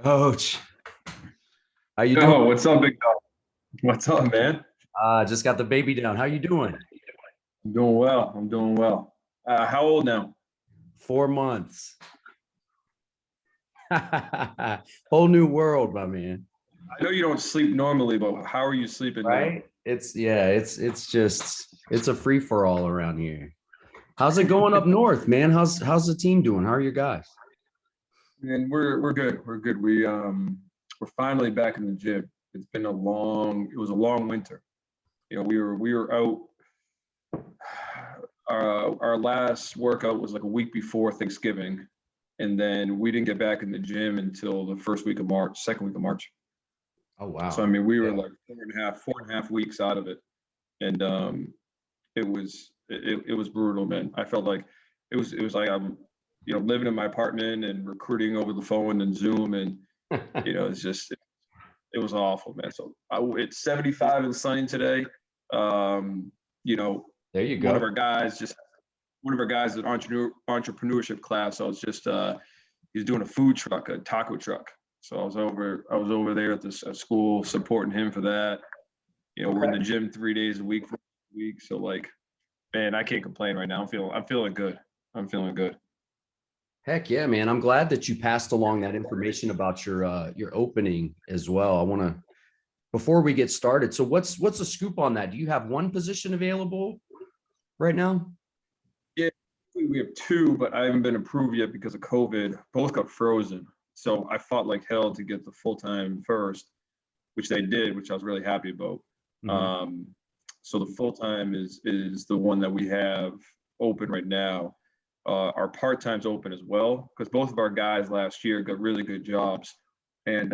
Coach, how you doing? Yo, what's up, big dog? What's up, man? Just got the baby down. How you doing? I'm doing well. I'm doing well. How old now? 4 months. Whole new world, my man. I know you don't sleep normally, but how are you sleeping now? Right? It's a free for all around here. How's it going up north, man? How's the team doing? How are your guys? And we're good. We're good. We're finally back in the gym. It was a long winter. We were out. Our last workout was like a week before Thanksgiving, and then we didn't get back in the gym until the first week of March, second week of March. Oh wow. So I mean, we were Yeah. like 4.5 weeks out of it, and it was brutal, man. I felt like it was like I'm living in my apartment and recruiting over the phone and Zoom, and it's just it was awful, man. So it's 75 and sunny today. You know, There you one of go. our guys just one of our guys at entrepreneurship class. I was just he's doing a food truck, a taco truck. So I was over there at this school supporting him for that. We're in the gym 3 days a week for a week. So like, man, I can't complain right now. I'm feeling good. I'm feeling good. Heck yeah, man. I'm glad that you passed along that information about your opening as well. I want to before we get started. So what's the scoop on that? Do you have one position available right now? Yeah, we have two, but I haven't been approved yet because of COVID. Both got frozen. So I fought like hell to get the full time first, which they did, which I was really happy about. Mhm. Um, so the full time is the one that we have open right now. Our part time's open as well because both of our guys last year got really good jobs, and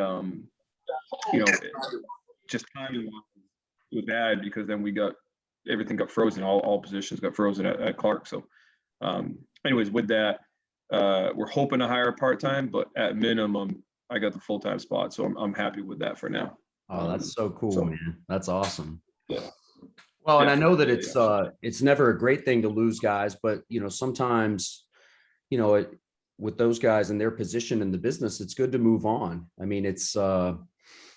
you know, it, just timing was bad because then everything got frozen. All positions got frozen at Clark. So, anyways, with that, we're hoping to hire part time, but at minimum, I got the full time spot, so I'm happy with that for now. Oh, that's so cool, So man. That's awesome. yeah, Well, and yeah, I know that yeah, yeah. So, it's never a great thing to lose guys, but sometimes, you know, it, with those guys in their position in the business, it's good to move on. I mean, it's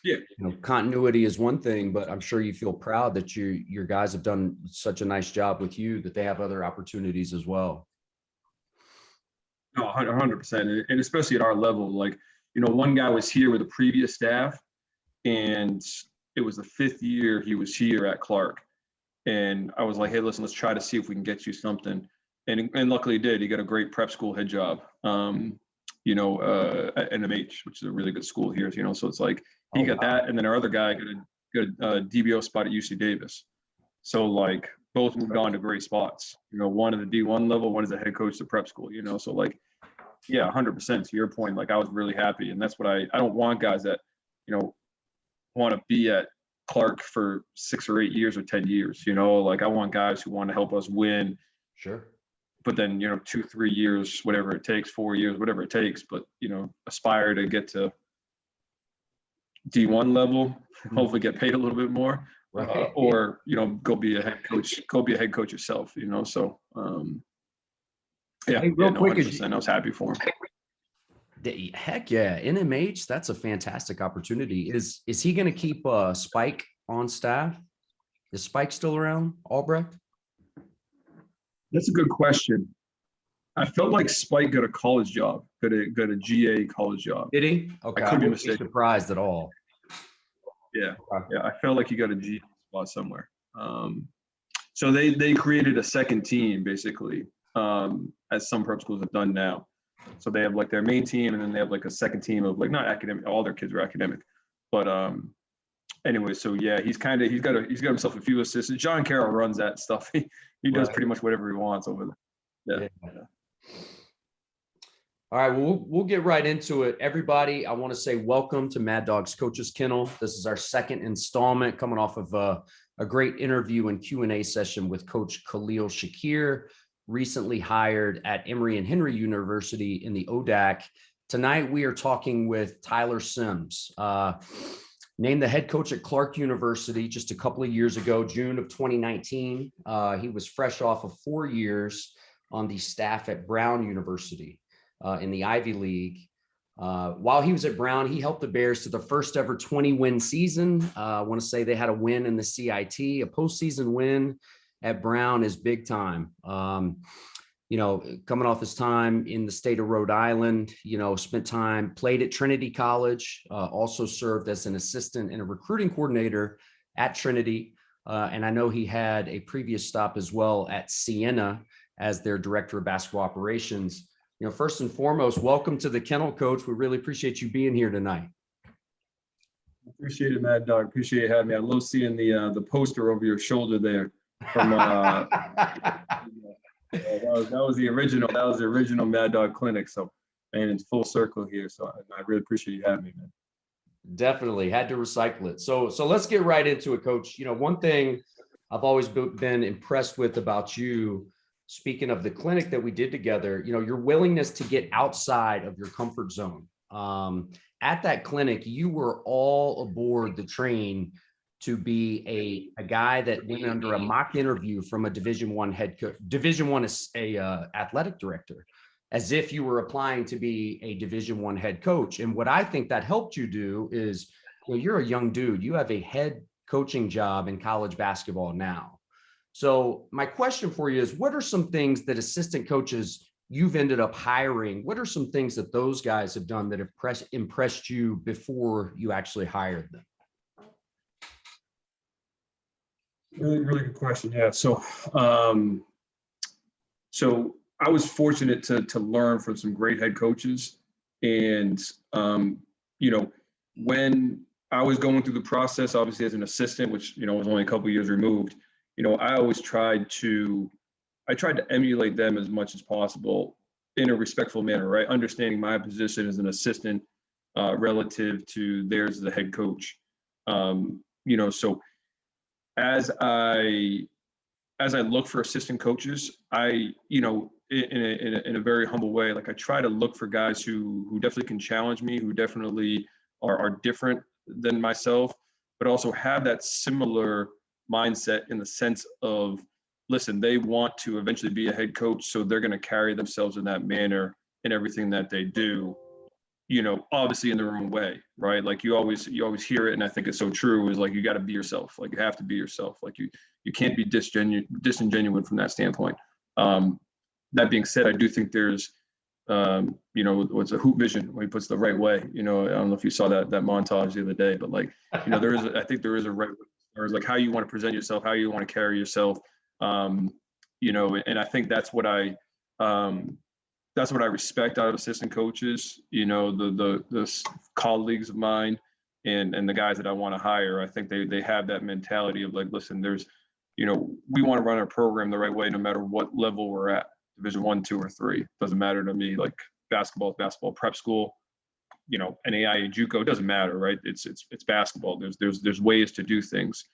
yeah, continuity is one thing, but I'm sure you feel proud that your guys have done such a nice job with you that they have other opportunities as well. no, 100%, and especially at our level, like one guy was here with the previous staff, and it was the fifth year he was here at Clark. And I was like, hey, listen, let's try to see if we can get you something. And luckily he did. He got a great prep school head job, at NMH, which is a really good school here, so it's like he Oh, got wow. that. And then our other guy got a DBO spot at UC Davis. So like both moved on to great spots, one at the D1 level, one as a head coach at prep school, so like, yeah, 100% to your point. Like I was really happy. And that's what I don't want guys that, you know, want to be at Clark for 6 or 8 years or 10 years. Like I want guys who want to help us win, Sure. but then 2, 3 years, whatever it takes, 4 years, whatever it takes, but aspire to get to D1 level, hopefully get paid a little bit more, Right. or go be a head coach. Go be a head coach yourself. So yeah, Hey, yeah, real no, quick, 100%. I was happy for him. heck yeah, NMH, that's a fantastic opportunity. Is he going to keep Spike on staff? Is Spike still around, Albrecht? That's a good question. I felt like Spike got a college job, got a GA college job. Did he? I Okay, I could be wouldn't be mistaken. surprised at all. Yeah, Okay. yeah. I felt like he got a GA spot somewhere. So they created a second team basically, as some prep schools have done now. So they have like their main team, and then they have like a second team of like not academic. All their kids are academic, but anyway. So yeah, he's got himself a few assistants. John Carroll runs that stuff. He does Right. pretty much whatever he wants over there. Yeah. Yeah. All right, well, we'll get right into it. Everybody, I want to say welcome to Maddog's Coach's Kennel. This is our second installment coming off of a great interview and Q&A session with Coach KHALIL SHAKIR, recently hired at Emory and Henry University in the ODAC. Tonight, we are talking with Tyler SIMMS, named the head coach at Clark University just a couple of years ago, June of 2019. He was fresh off of 4 years on the staff at Brown University in the Ivy League. While he was at Brown, he helped the Bears to the first ever 20-win season. I want to say they had a win in the CIT. A postseason win at Brown is big time. Coming off his time in the state of Rhode Island, played at Trinity College, also served as an assistant and a recruiting coordinator at Trinity. And I know he had a previous stop as well at Sienna as their director of basketball operations. First and foremost, welcome to the Kennel, Coach. We really appreciate you being here tonight. Appreciate it, Maddog. Appreciate you having me. I love seeing the poster over your shoulder there. From that was the original. That was the original Maddog clinic. So, and it's full circle here. So I really appreciate you having me, man. Definitely had to recycle it. So let's get right into it, Coach. One thing I've always been impressed with about you, speaking of the clinic that we did together, your willingness to get outside of your comfort zone. At that clinic, you were all aboard the train to be a guy that went under a mock interview from a Division I head coach, Division I athletic director, as if you were applying to be a Division I head coach. And what I think that helped you do is, you're a young dude. You have a head coaching job in college basketball now. So my question for you is, what are some things that assistant coaches you've ended up hiring? What are some things that those guys have done that have impressed you before you actually hired them? Really, really good question. Yeah. So I was fortunate to learn from some great head coaches. And, when I was going through the process, obviously as an assistant, which, was only a couple of years removed, I always tried to emulate them as much as possible in a respectful manner, right? Understanding my position as an assistant relative to theirs as a head coach. So as I look for assistant coaches, in a very humble way, like I try to look for guys who definitely can challenge me, who definitely are different than myself, but also have that similar mindset in the sense of, listen, they want to eventually be a head coach, so they're going to carry themselves in that manner in everything that they do, obviously in their own way, right? Like you always hear it, and I think it's so true, is like, you got to be yourself. Like you have to be yourself. Like you can't be disingenuous from that standpoint. That being said, I do think there's, what's a hoop vision when he puts the right way. I don't know if you saw that montage the other day, but like, I think there is a right way, or like how you want to present yourself, how you want to carry yourself. And I think that's what I respect out of assistant coaches. The colleagues of mine and the guys that I want to hire. I think they have that mentality of like, listen, there's, we want to run our program the right way, no matter what level we're at. Division I, II, or III, doesn't matter to me. Like basketball, prep school, NAIA, JUCO, doesn't matter, right? It's basketball. There's ways to do things,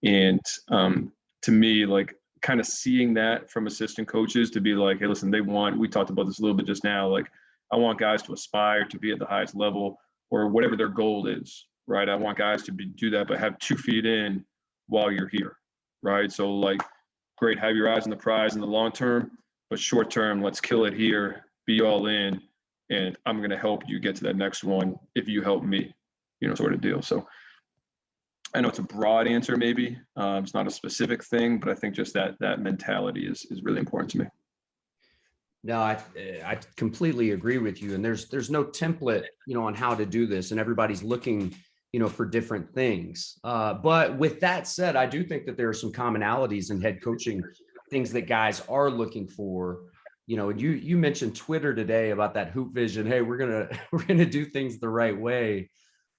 and to me, like kind of seeing that from assistant coaches to be like, hey, listen, we talked about this a little bit just now. Like, I want guys to aspire to be at the highest level or whatever their goal is, right? I want guys to do that, but have 2 feet in while you're here, right? So like, great, have your eyes on the prize in the long term. But short term, let's kill it here, be all in, and I'm going to help you get to that next one if you help me, sort of deal. So I know it's a broad answer, maybe. It's not a specific thing, but I think just that mentality is really important to me. No, I completely agree with you. And there's no template, on how to do this, and everybody's looking, for different things. But with that said, I do think that there are some commonalities in head coaching, things that guys are looking for. And you mentioned Twitter today about that hoop vision. Hey, we're gonna do things the right way.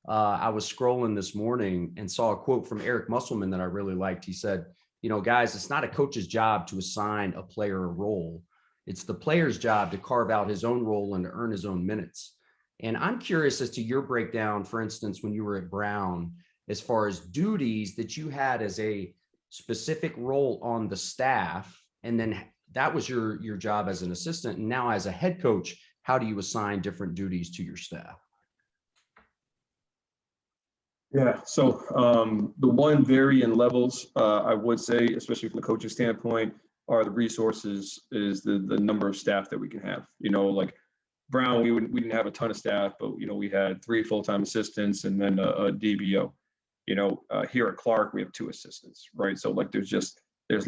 I was scrolling this morning and saw a quote from Eric Musselman that I really liked. He said, guys, it's not a coach's job to assign a player a role. It's the player's job to carve out his own role and to earn his own minutes. And I'm curious as to your breakdown, for instance, when you were at Brown, as far as duties that you had as a specific role on the staff, and then that was your job as an assistant. And now as a head coach, how do you assign different duties to your staff? Yeah, so the one vary in levels, I would say, especially from the coaching standpoint, are the resources, is the number of staff that we can have. Like Brown, we didn't have a ton of staff, but we had 3 full-time assistants and then a DBO. Here at Clark, we have 2 assistants, right? So like there's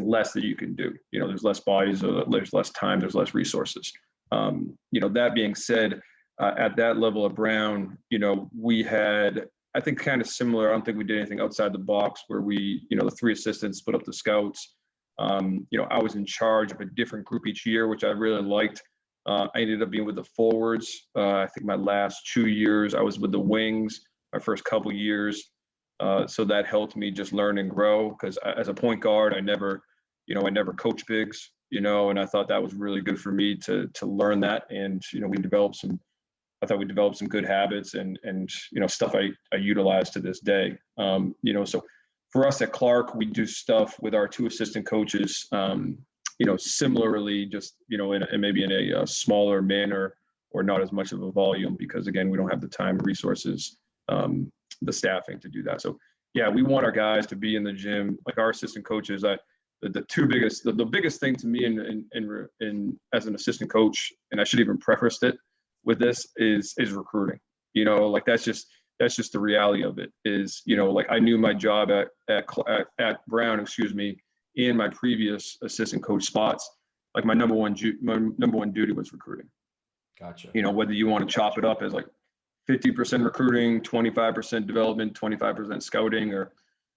less that you can do. There's less bodies, there's less time, there's less resources. That being said, at that level of Brown, we had, I think, kind of similar. I don't think we did anything outside the box where we, the 3 assistants split up the scouts. I was in charge of a different group each year, which I really liked. I ended up being with the forwards. I think my last 2 years, I was with the wings, my first couple years. So that helped me just learn and grow, because as a point guard, I never coached bigs, and I thought that was really good for me to learn that. And, I thought we developed some good habits and stuff I utilize to this day. So for us at Clark, we do stuff with our 2 assistant coaches, similarly, just, and maybe in a smaller manner or not as much of a volume, because again, we don't have the time, resources, the staffing to do that. So yeah, we want our guys to be in the gym, like our assistant coaches. The biggest thing to me in as an assistant coach, and I should even preface it with this, is recruiting. Like that's just the reality of it. Is like I knew my job at Brown, in my previous assistant coach spots, like my number one duty was recruiting. Gotcha. Whether you want to chop it up as like 50% recruiting, 25% development, 25% scouting, or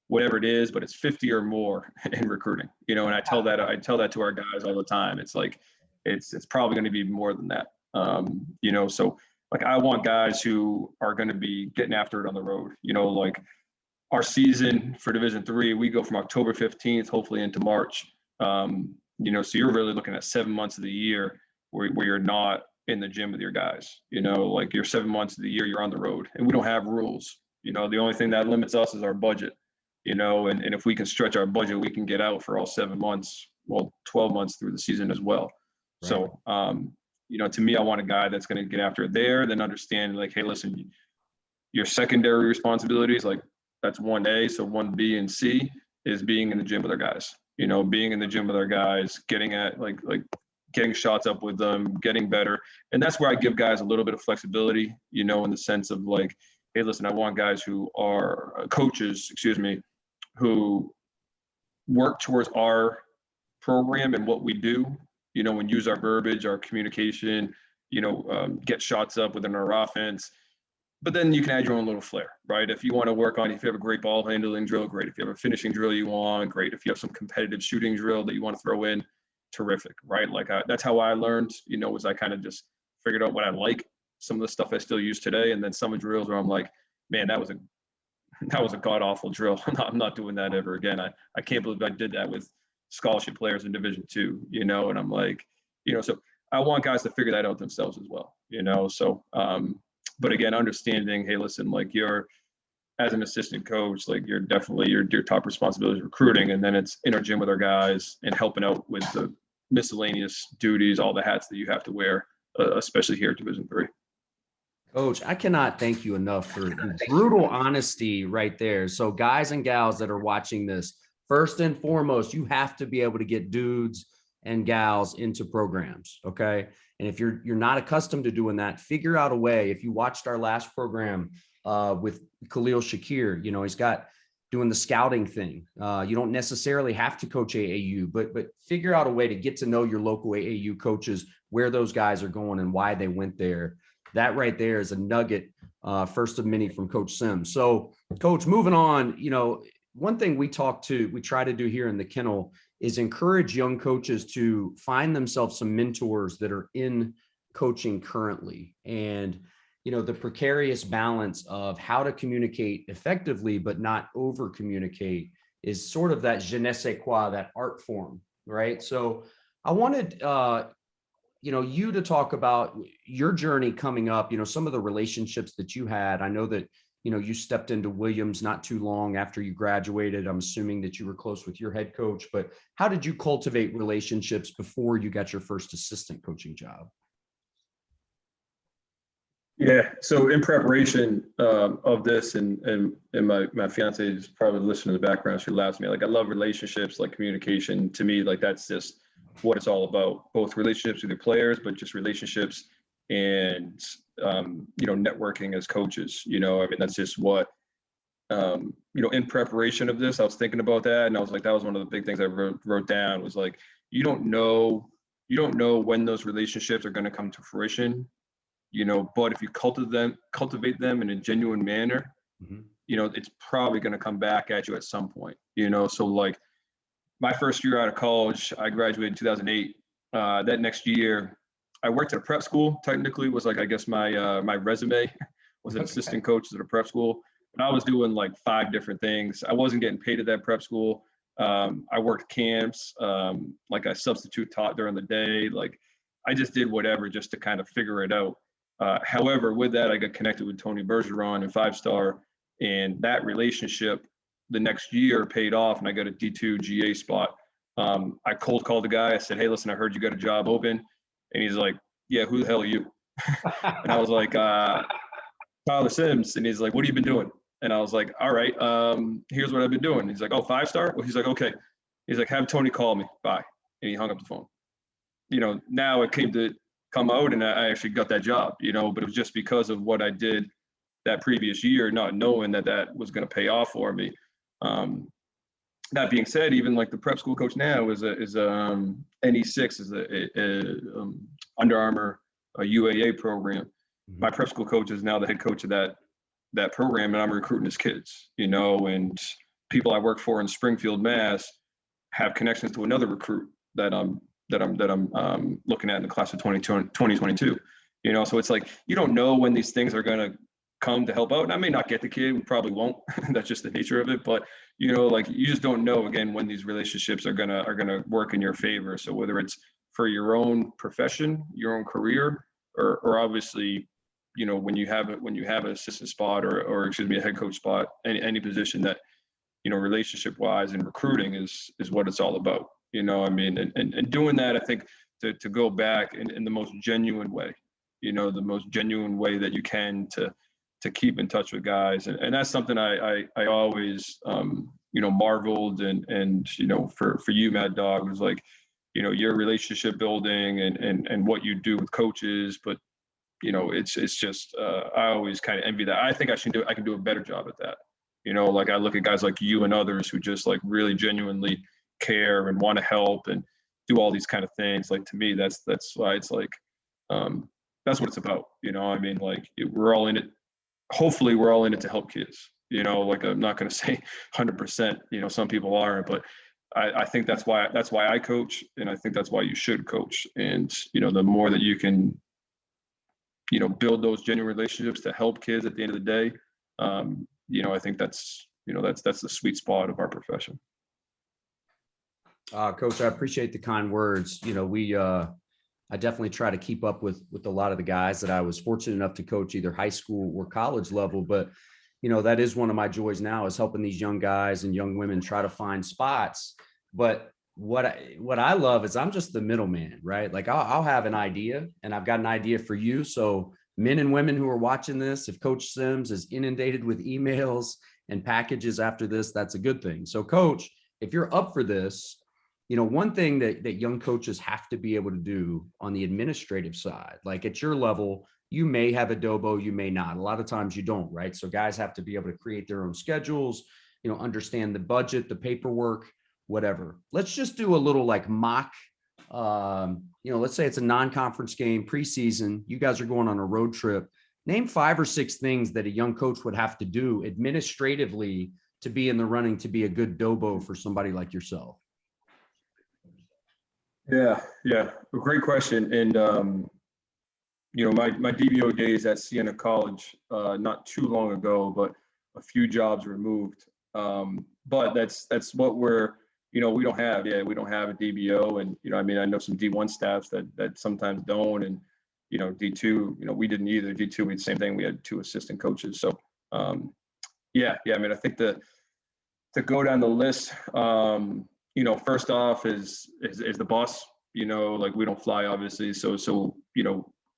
whatever it is, but it's 50 or more in recruiting. And I tell that to our guys all the time. It's like it's probably going to be more than that. So like I want guys who are going to be getting after it on the road. Like our season for Division III, we go from October 15th, hopefully into March. So you're really looking at 7 months of the year where you're not in the gym with your guys. Like you're 7 months of the year, you're on the road, and we don't have rules. The only thing that limits us is our budget. And if we can stretch our budget, we can get out for all 7 months, 12 months through the season as well. Right. So, to me, I want a guy that's going to get after it there, then understand like, hey, listen, your secondary responsibilities, like that's 1A. So 1B and C is being in the gym with our guys, being in the gym with our guys, getting at like getting shots up with them, getting better. And that's where I give guys a little bit of flexibility, in the sense of like, hey, listen, I want guys who are coaches, who work towards our program and what we do, and use our verbiage, our communication, get shots up within our offense. But then you can add your own little flair, right? If you want to work on, if you have a great ball handling drill, great. If you have a finishing drill you want, great. If you have some competitive shooting drill that you want to throw in, terrific, right? Like that's how I learned, was I kind of just figured out what I like, some of the stuff I still use today. And then some of the drills where I'm like, man, that was a god awful drill. I'm not doing that ever again. I can't believe I did that with scholarship players in Division II, and I'm like, so I want guys to figure that out themselves as well, so, but again, understanding, hey, listen, like you're, as an assistant coach, like you're definitely, your top responsibility is recruiting, and then it's in our gym with our guys and helping out with the miscellaneous duties, all the hats that you have to wear, especially here at Division III. Coach, I cannot thank you enough for the brutal honesty right there. So guys and gals that are watching this, first and foremost, you have to be able to get dudes and gals into programs, okay? And if you're not accustomed to doing that, figure out a way. If you watched our last program with KHALIL SHAKIR, he's got doing the scouting thing. You don't necessarily have to coach AAU, but figure out a way to get to know your local AAU coaches, where those guys are going and why they went there. That right there is a nugget, first of many from Coach SIMMS. So, Coach, moving on, one thing we try to do here in the Kennel is encourage young coaches to find themselves some mentors that are in coaching currently. And, the precarious balance of how to communicate effectively, but not over communicate, is sort of that je ne sais quoi, that art form, right? So I wanted, you to talk about your journey coming up, some of the relationships that you had. I know that, you stepped into Williams not too long after you graduated. I'm assuming that you were close with your head coach, but how did you cultivate relationships before you got your first assistant coaching job? Yeah. So in preparation of this, and my fiance is probably listening in the background. She laughs at me. Like, I love relationships, like communication. To me, like that's just what it's all about. Both relationships with your players, but just relationships and, networking as coaches, I mean, that's just what, in preparation of this, I was thinking about that. And I was like, that was one of the big things I wrote down was like, you don't know when those relationships are going to come to fruition, but if you cultivate them in a genuine manner, it's probably going to come back at you at some point, so like my first year out of college, I graduated in 2008. That next year, I worked at a prep school. Technically, was like, I guess my resume was an assistant coach at a prep school. And I was doing like 5 different things. I wasn't getting paid at that prep school. I worked camps, like I substitute taught during the day. Like I just did whatever just to kind of figure it out. However, with that, I got connected with Tony Bergeron and 5-star, and that relationship the next year paid off, and I got a D2 GA spot. I cold called the guy. I said, "Hey, listen, I heard you got a job open," and he's like, "Yeah, who the hell are you?" And I was like, "Tyler SIMMS," and he's like, "What have you been doing?" And I was like, "All right, here's what I've been doing." He's like, "Oh, 5-star?" Well, he's like, "Okay." He's like, "Have Tony call me. Bye." And he hung up the phone. Now it came to come out, and I actually got that job. But it was just because of what I did that previous year, not knowing that was going to pay off for me. That being said, even like the prep school coach now is NE6 is a Under Armour UAA program. Mm-hmm. My prep school coach is now the head coach of that program, and I'm recruiting his kids. And people I work for in Springfield, Mass, have connections to another recruit that I'm looking at in the class of 2022. So it's like you don't know when these things are going to come to help out. And I may not get the kid, we probably won't. That's just the nature of it. But like you just don't know again when these relationships are gonna work in your favor. So whether it's for your own profession, your own career, or obviously, when you have an assistant spot or excuse me, a head coach spot, any position that, relationship wise and recruiting is what it's all about. I mean, and doing that, I think to go back in the most genuine way, the most genuine way that you can to keep in touch with guys. And that's something I always, marveled and for you, Maddog, was like, your relationship building and what you do with coaches. But, it's just, I always kind of envy that. I think I can do a better job at that. Like I look at guys like you and others who just like really genuinely care and want to help and do all these kind of things. Like to me, that's why it's like, that's what it's about. I mean, like we're all in it. Hopefully we're all in it to help kids, like I'm not going to say 100%, some people aren't, but I think that's why I coach. And I think that's why you should coach. And, the more that you can, build those genuine relationships to help kids at the end of the day, I think that's the sweet spot of our profession. Coach, I appreciate the kind words. I definitely try to keep up with a lot of the guys that I was fortunate enough to coach either high school or college level. But, that is one of my joys now is helping these young guys and young women try to find spots. But what I love is I'm just the middleman, right? Like I'll have an idea and I've got an idea for you. So men and women who are watching this, if Coach SIMMS is inundated with emails and packages after this, that's a good thing. So Coach, if you're up for this, one thing that young coaches have to be able to do on the administrative side, like at your level, you may have a DOBO, you may not. A lot of times you don't, right? So guys have to be able to create their own schedules, understand the budget, the paperwork, whatever. Let's just do a little like mock, let's say it's a non-conference game preseason. You guys are going on a road trip. Name 5 or 6 things that a young coach would have to do administratively to be in the running to be a good DOBO for somebody like yourself. Yeah, great question. And my DBO days at Sienna College, not too long ago, but a few jobs removed. But that's what we're, we don't have. Yeah, we don't have a DBO, and I mean, I know some D1 staffs that sometimes don't, and D2, we didn't either. D2, we had the same thing. We had 2 assistant coaches. So yeah. I mean, I think to go down the list. First off is the bus, like we don't fly, obviously. So,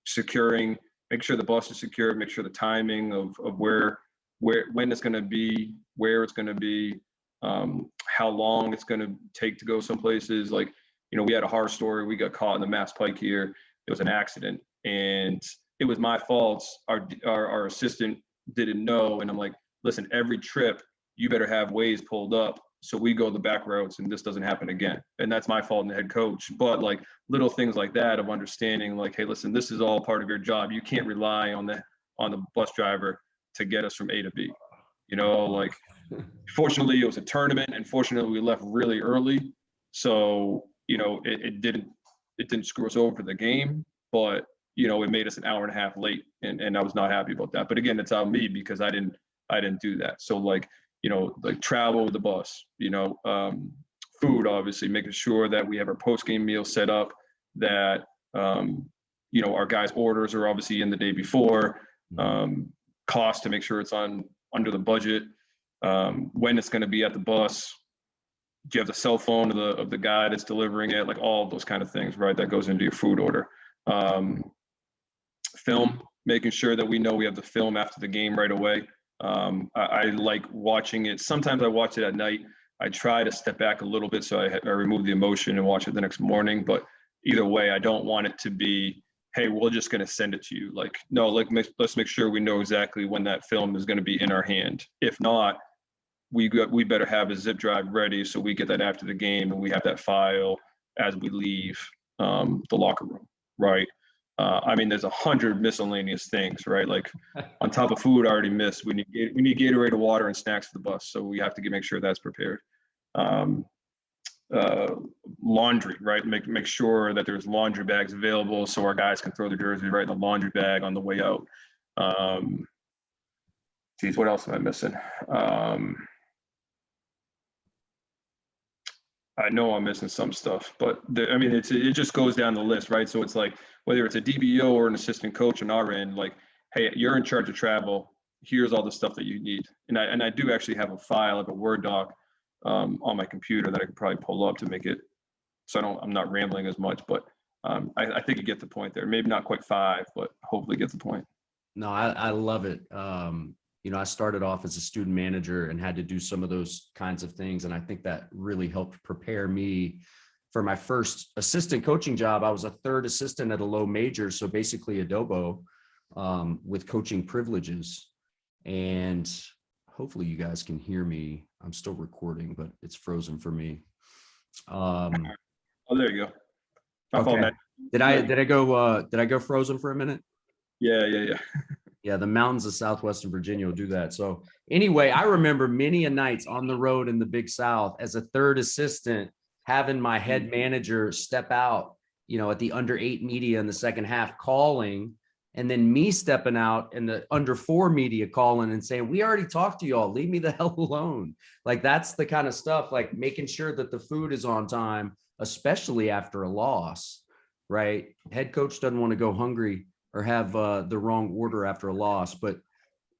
securing, make sure the bus is secure, make sure the timing of where, when it's going to be, where it's going to be, how long it's going to take to go some places. Like, we had a horror story. We got caught in the Mass Pike here. It was an accident. and it was my fault. Our assistant didn't know, and I'm like, listen, every trip you better have ways pulled up so we go the back routes and this doesn't happen again. And that's my fault in the head coach. But like little things like that of understanding, like, hey, listen, this is all part of your job. You can't rely on the bus driver to get us from A to B. You know, like fortunately it was a tournament, and fortunately we left really early. So, you know, it didn't screw us over for the game, but you know, it made us an hour and a half late, and I was not happy about that. But again, it's on me because I didn't do that. So like, you know, like travel with the bus, you know, food, obviously making sure that we have our post-game meal set up, that, you know, our guys' orders are obviously in the day before, cost to make sure it's under the budget, when it's going to be at the bus. Do you have the cell phone of the guy that's delivering it? Like all of those kind of things, right? That goes into your food order. Film, making sure that we know we have the film after the game right away. I like watching it. Sometimes I watch it at night. I try to step back a little bit so I remove the emotion and watch it the next morning. But either way, I don't want it to be, hey, we're just going to send it to you. Like, no, like let's make sure we know exactly when that film is going to be in our hand. If not, we better have a zip drive ready so we get that after the game and we have that file as we leave the locker room, right? I mean, there's 100 miscellaneous things, right? Like on top of food, I already missed. We need Gatorade, water, and snacks for the bus, so we have to make sure that's prepared. Laundry, right? Make sure that there's laundry bags available so our guys can throw their jersey right in the laundry bag on the way out. Geez, what else am I missing? I know I'm missing some stuff, but I mean, it just goes down the list, right? So it's like, whether it's a DBO or an assistant coach on our end, like, hey, you're in charge of travel. Here's all the stuff that you need. And I do actually have a file, like a Word doc on my computer that I could probably pull up to make it so I'm not rambling as much, but I think you get the point there. Maybe not quite 5, but hopefully get the point. No, I love it. You know, I started off as a student manager and had to do some of those kinds of things. And I think that really helped prepare me for my first assistant coaching job. I was a third assistant at a low major. So basically a DOBO with coaching privileges. And hopefully you guys can hear me. I'm still recording, but it's frozen for me. Oh, there you go. Okay. Did I go frozen for a minute? Yeah. Yeah, the mountains of southwestern Virginia will do that. So anyway, I remember many a nights on the road in the Big South as a third assistant, having my head manager step out, you know, at the under 8 media in the second half calling, and then me stepping out in the under 4 media calling and saying, we already talked to y'all, leave me the hell alone. Like that's the kind of stuff, like making sure that the food is on time, especially after a loss, right? Head coach doesn't want to go hungry or have the wrong order after a loss. But,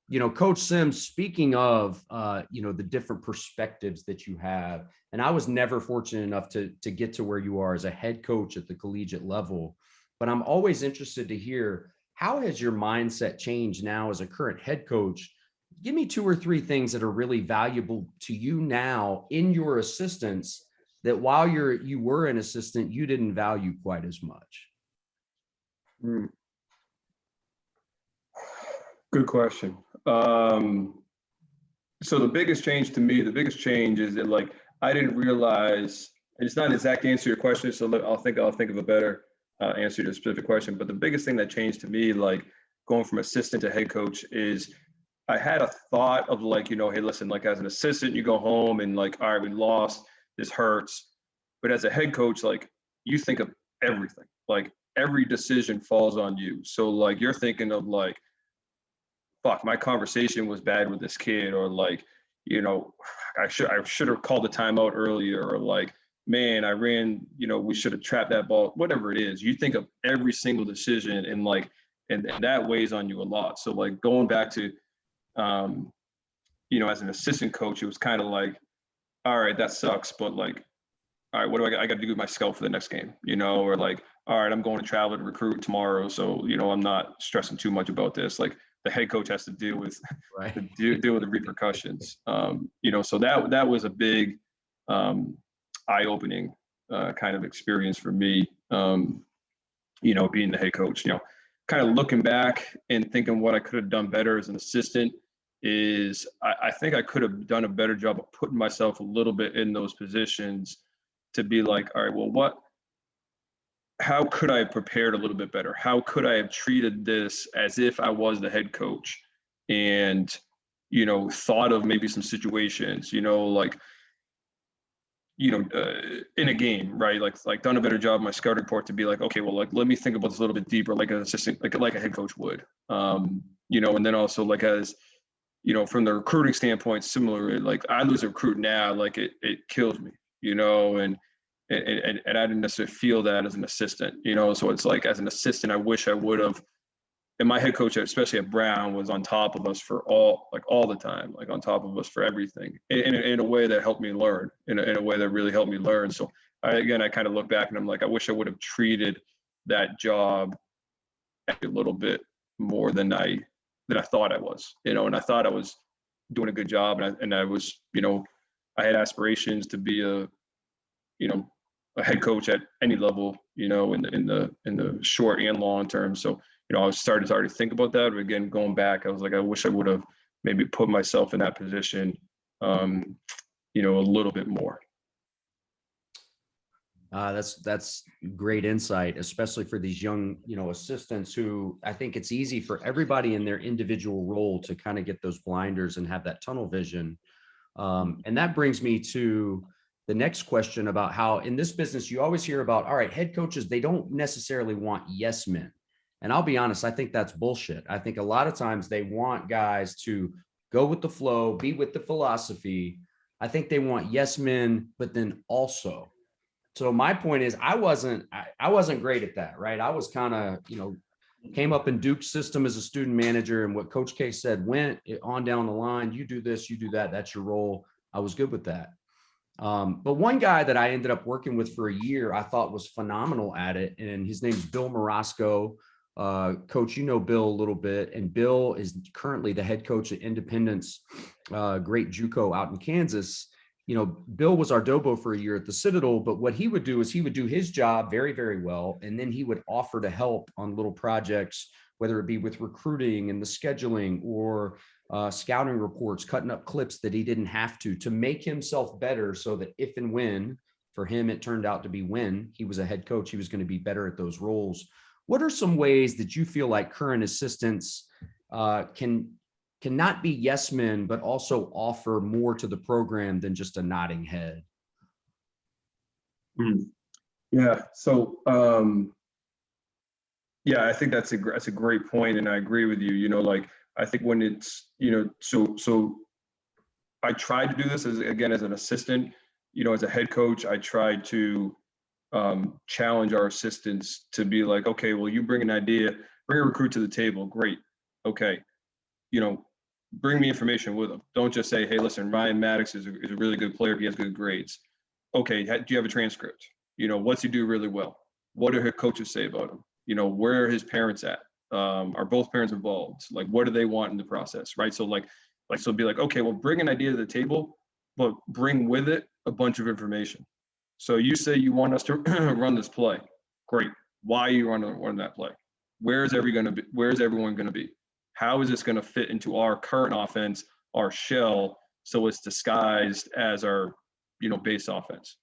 you know, Coach SIMMS, speaking of, you know, the different perspectives that you have, and I was never fortunate enough to get to where you are as a head coach at the collegiate level, but I'm always interested to hear, how has your mindset changed now as a current head coach? Give me 2 or 3 things that are really valuable to you now in your assistants that while you were an assistant, you didn't value quite as much. Good question. So the biggest change to me, is that like, I didn't realize, and it's not an exact answer to your question, so I'll think of a better answer to a specific question. But the biggest thing that changed to me, like going from assistant to head coach, is I had a thought of like, you know, hey, listen, like as an assistant, you go home and like, all right, we lost, this hurts. But as a head coach, like you think of everything, like every decision falls on you. So like, you're thinking of like, fuck, my conversation was bad with this kid, or like, you know, I should have called the timeout earlier, or like, man, I ran, you know, we should have trapped that ball, whatever it is. You think of every single decision, and like, and that weighs on you a lot. So like going back to, you know, as an assistant coach, it was kind of like, all right, that sucks, but like, all right, what do I got to do with my scout for the next game, you know, or like, all right, I'm going to travel to recruit tomorrow, so, you know, I'm not stressing too much about this. Like, the head coach has to deal with deal with the repercussions. You know, so that was a big eye-opening kind of experience for me. You know, being the head coach. You know, kind of looking back and thinking what I could have done better as an assistant is I think I could have done a better job of putting myself a little bit in those positions to be like, all right, well, how could I have prepared a little bit better? How could I have treated this as if I was the head coach and, thought of maybe some situations, like, in a game, right? Like done a better job of my scouting report to be like, okay, well, like, let me think about this a little bit deeper, like an assistant, like a head coach would, and then also like as, from the recruiting standpoint, similarly, like I lose a recruit now, like it kills me, and I didn't necessarily feel that as an assistant, so it's like as an assistant, I wish I would have. And my head coach, especially at Brown, was on top of us for all the time, like on top of us for everything in a way that helped me learn, in a way that really helped me learn. So I kind of look back and I'm like, I wish I would have treated that job a little bit more than I thought I was, and I thought I was doing a good job. And I was, I had aspirations to be a head coach at any level, in the short and long term. So, I was starting to already think about that. But again, going back, I was like, I wish I would have maybe put myself in that position, a little bit more. That's great insight, especially for these young, assistants who I think it's easy for everybody in their individual role to kind of get those blinders and have that tunnel vision. And that brings me to the next question about how in this business, you always hear about, all right, head coaches, they don't necessarily want yes men. And I'll be honest, I think that's bullshit. I think a lot of times they want guys to go with the flow, be with the philosophy. I think they want yes men, but then also. So my point is I wasn't great at that, right? I was kind of, came up in Duke's system as a student manager, and what Coach K said went on down the line. You do this, you do that. That's your role. I was good with that. But one guy that I ended up working with for a year, I thought was phenomenal at it. And his name is Bill Morasco. Coach, Bill a little bit, and Bill is currently the head coach at Independence, great JUCO out in Kansas. Bill was our Dobo for a year at the Citadel, but what he would do is he would do his job very, very well. And then he would offer to help on little projects, whether it be with recruiting and the scheduling or scouting reports, cutting up clips that he didn't have to make himself better so that if and when, for him, it turned out to be when he was a head coach, he was going to be better at those roles. What are some ways that you feel like current assistants cannot be yes men, but also offer more to the program than just a nodding head? Yeah. So, I think that's a great point, and I agree with you. I think when it's, so I tried to do this as an assistant. As a head coach, I tried to challenge our assistants to be like, okay, well, you bring an idea, bring a recruit to the table. Great. Okay. Bring me information with them. Don't just say, hey, listen, Ryan Maddog is a really good player. He has good grades. Okay. Do you have a transcript? What's he do really well? What do his coaches say about him? Where are his parents at? Are both parents involved? Like, what do they want in the process? Right. So so be like, okay, well, bring an idea to the table, but bring with it a bunch of information. So you say you want us to run this play. Great. Why are you running that play? Where is everyone going to be? How is this going to fit into our current offense, our shell, so it's disguised as our, base offense?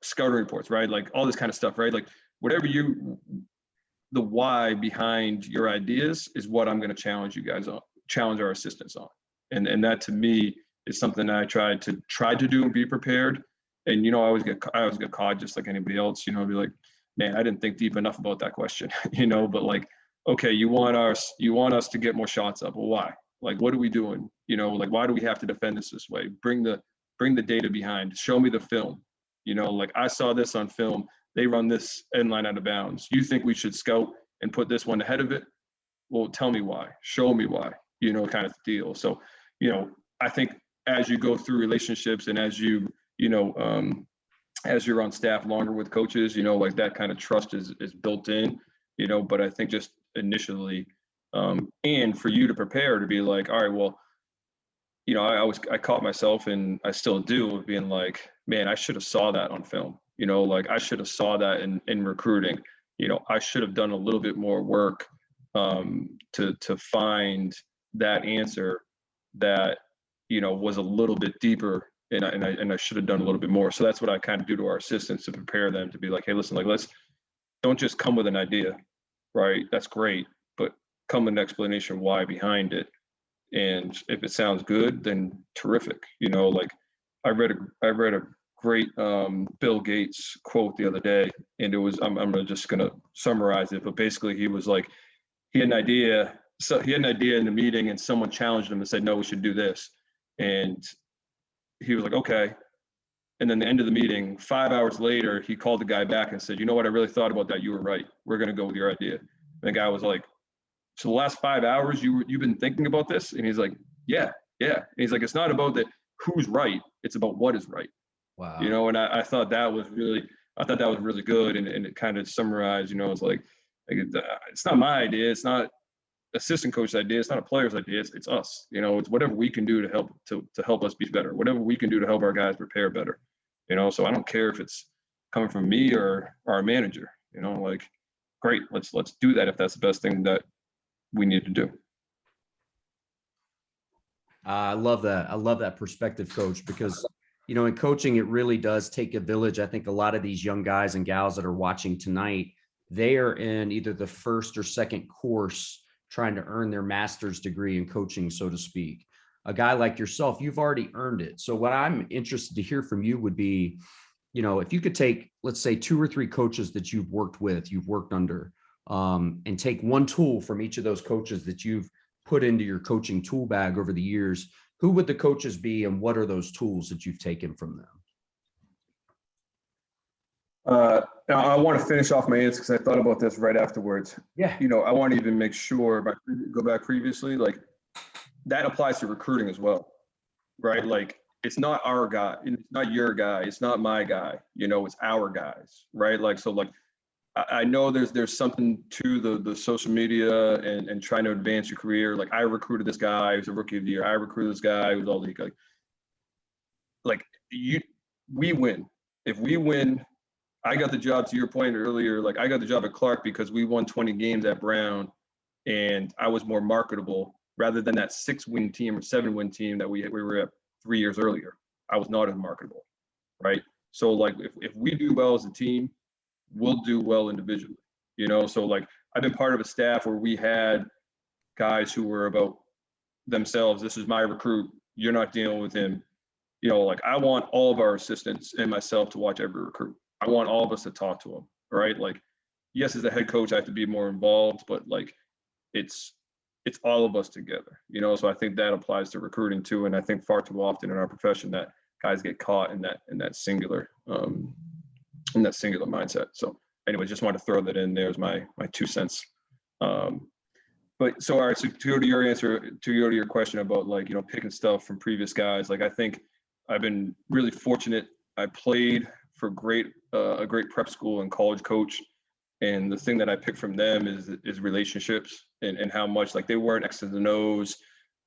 Scouting reports, right? Like all this kind of stuff, right? Like whatever the why behind your ideas is what I'm going to challenge you guys on, challenge our assistants on. And that to me is something I tried to do and be prepared. And, I always get caught just like anybody else, be like, man, I didn't think deep enough about that question, but like, okay, you want us to get more shots up. Well, why? Like, what are we doing? Like, why do we have to defend this way? Bring the data behind, show me the film. Like I saw this on film, they run this end line out of bounds. You think we should scout and put this one ahead of it? Well, tell me why, show me why, kind of deal. So, I think as you go through relationships and as you, as you're on staff longer with coaches, like that kind of trust is built in, but I think just initially, and for you to prepare to be like, all right, well, I caught myself, and I still do, being like, man, I should have saw that on film, like I should have saw that in recruiting, I should have done a little bit more work to find that answer that, was a little bit deeper, and I should have done a little bit more. So that's what I kind of do to our assistants to prepare them to be like, hey, listen, like, don't just come with an idea, right? That's great, but come with an explanation why behind it. And if it sounds good, then terrific. Like I read a great Bill Gates quote the other day, and it was, I'm just gonna summarize it, but basically he was like, he had an idea in the meeting, and someone challenged him and said, no, we should do this. And he was like, okay. And then the end of the meeting, 5 hours later, he called the guy back and said, you know what, I really thought about that. You were right. We're going to go with your idea. And the guy was like, so the last 5 hours you've been thinking about this? And he's like, yeah. And he's like, it's not about who's right. It's about what is right. Wow. And I thought that was really good. And it kind of summarized, it's like it's not my idea. It's not assistant coach's idea. It's not a player's idea. It's us. It's whatever we can do to help us be better. Whatever we can do to help our guys prepare better. So I don't care if it's coming from me or our manager. Like, great. Let's do that if that's the best thing that we need to do. I love that. I love that perspective, Coach, because in coaching, it really does take a village. I think a lot of these young guys and gals that are watching tonight, they are in either the first or second course trying to earn their master's degree in coaching, so to speak. A guy like yourself, you've already earned it. So what I'm interested to hear from you would be, if you could take, let's say, 2 or 3 coaches that you've worked with, you've worked under, and take one tool from each of those coaches that you've put into your coaching tool bag over the years, who would the coaches be, and what are those tools that you've taken from them? I want to finish off my answer because I thought about this right afterwards. Yeah. I want to even make sure, go back previously, like that applies to recruiting as well, right? Like it's not our guy, it's not your guy, it's not my guy, it's our guys, right? Like, so like, I know there's something to the social media and trying to advance your career. Like I recruited this guy, he was a rookie of the year. I recruited this guy, who was all the we win. If we win, I got the job, to your point earlier, like I got the job at Clark because we won 20 games at Brown and I was more marketable rather than that 6-win team or 7-win team that we were at 3 years earlier. I was not as marketable, right? So like if we do well as a team, we'll do well individually, So like I've been part of a staff where we had guys who were about themselves. This is my recruit. You're not dealing with him. Like I want all of our assistants and myself to watch every recruit. I want all of us to talk to them, right? Like, yes, as a head coach, I have to be more involved, but like, it's all of us together, So I think that applies to recruiting too. And I think far too often in our profession that guys get caught in that singular mindset. So anyway, just wanted to throw that in there as my 2 cents. But so, all right, so to go to your answer, to go to your question about like, picking stuff from previous guys, like I think I've been really fortunate. I played for a great prep school and college coach. And the thing that I picked from them is relationships and how much like they weren't X's and O's,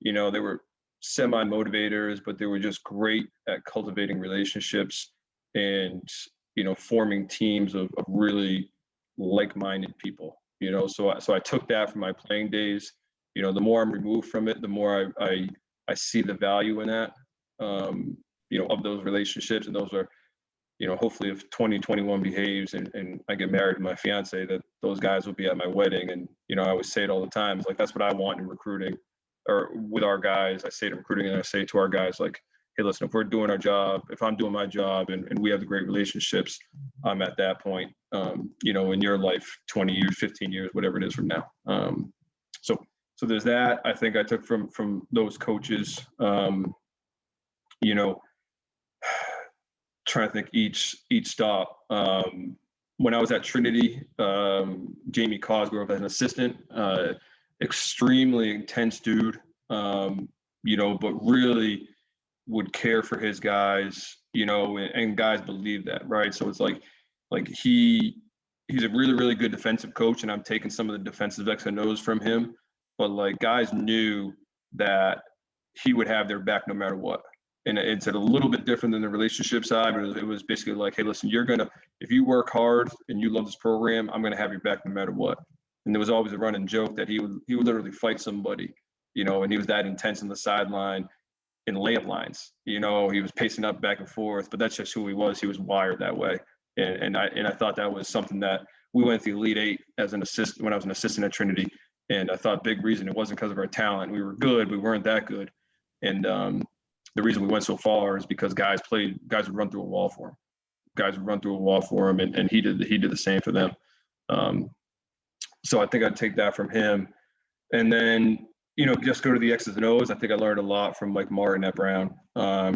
they were semi-motivators, but they were just great at cultivating relationships and, forming teams of really like-minded people, So I took that from my playing days. The more I'm removed from it, the more I see the value in that, of those relationships. And those are, hopefully if 2021 behaves and I get married to my fiance, that those guys will be at my wedding. And, I always say it all the time. It's like, that's what I want in recruiting or with our guys. I say to recruiting and I say to our guys, like, hey, listen, if we're doing our job, if I'm doing my job and we have the great relationships, I'm at that point, in your life, 20 years, 15 years, whatever it is from now. So there's that. I think I took from those coaches, trying to think each stop. When I was at Trinity, Jamie Cosgrove as an assistant, extremely intense dude, but really would care for his guys, and guys believe that, right? So it's like he's a really, really good defensive coach, and I'm taking some of the defensive X and O's from him, but like guys knew that he would have their back no matter what. And it's a little bit different than the relationship side, but it was basically like, hey, listen, if you work hard and you love this program, I'm going to have your back no matter what. And there was always a running joke that he would literally fight somebody, and he was that intense on the sideline in layup lines. He was pacing up back and forth, but that's just who he was. He was wired that way. And I thought that was something that we went to the Elite Eight as an assistant when I was an assistant at Trinity. And I thought big reason it wasn't because of our talent. We were good. We weren't that good. And the reason we went so far is because guys would run through a wall for him. And he did the same for them. So I think I'd take that from him. And then, just go to the X's and O's. I think I learned a lot from like Martin at Brown.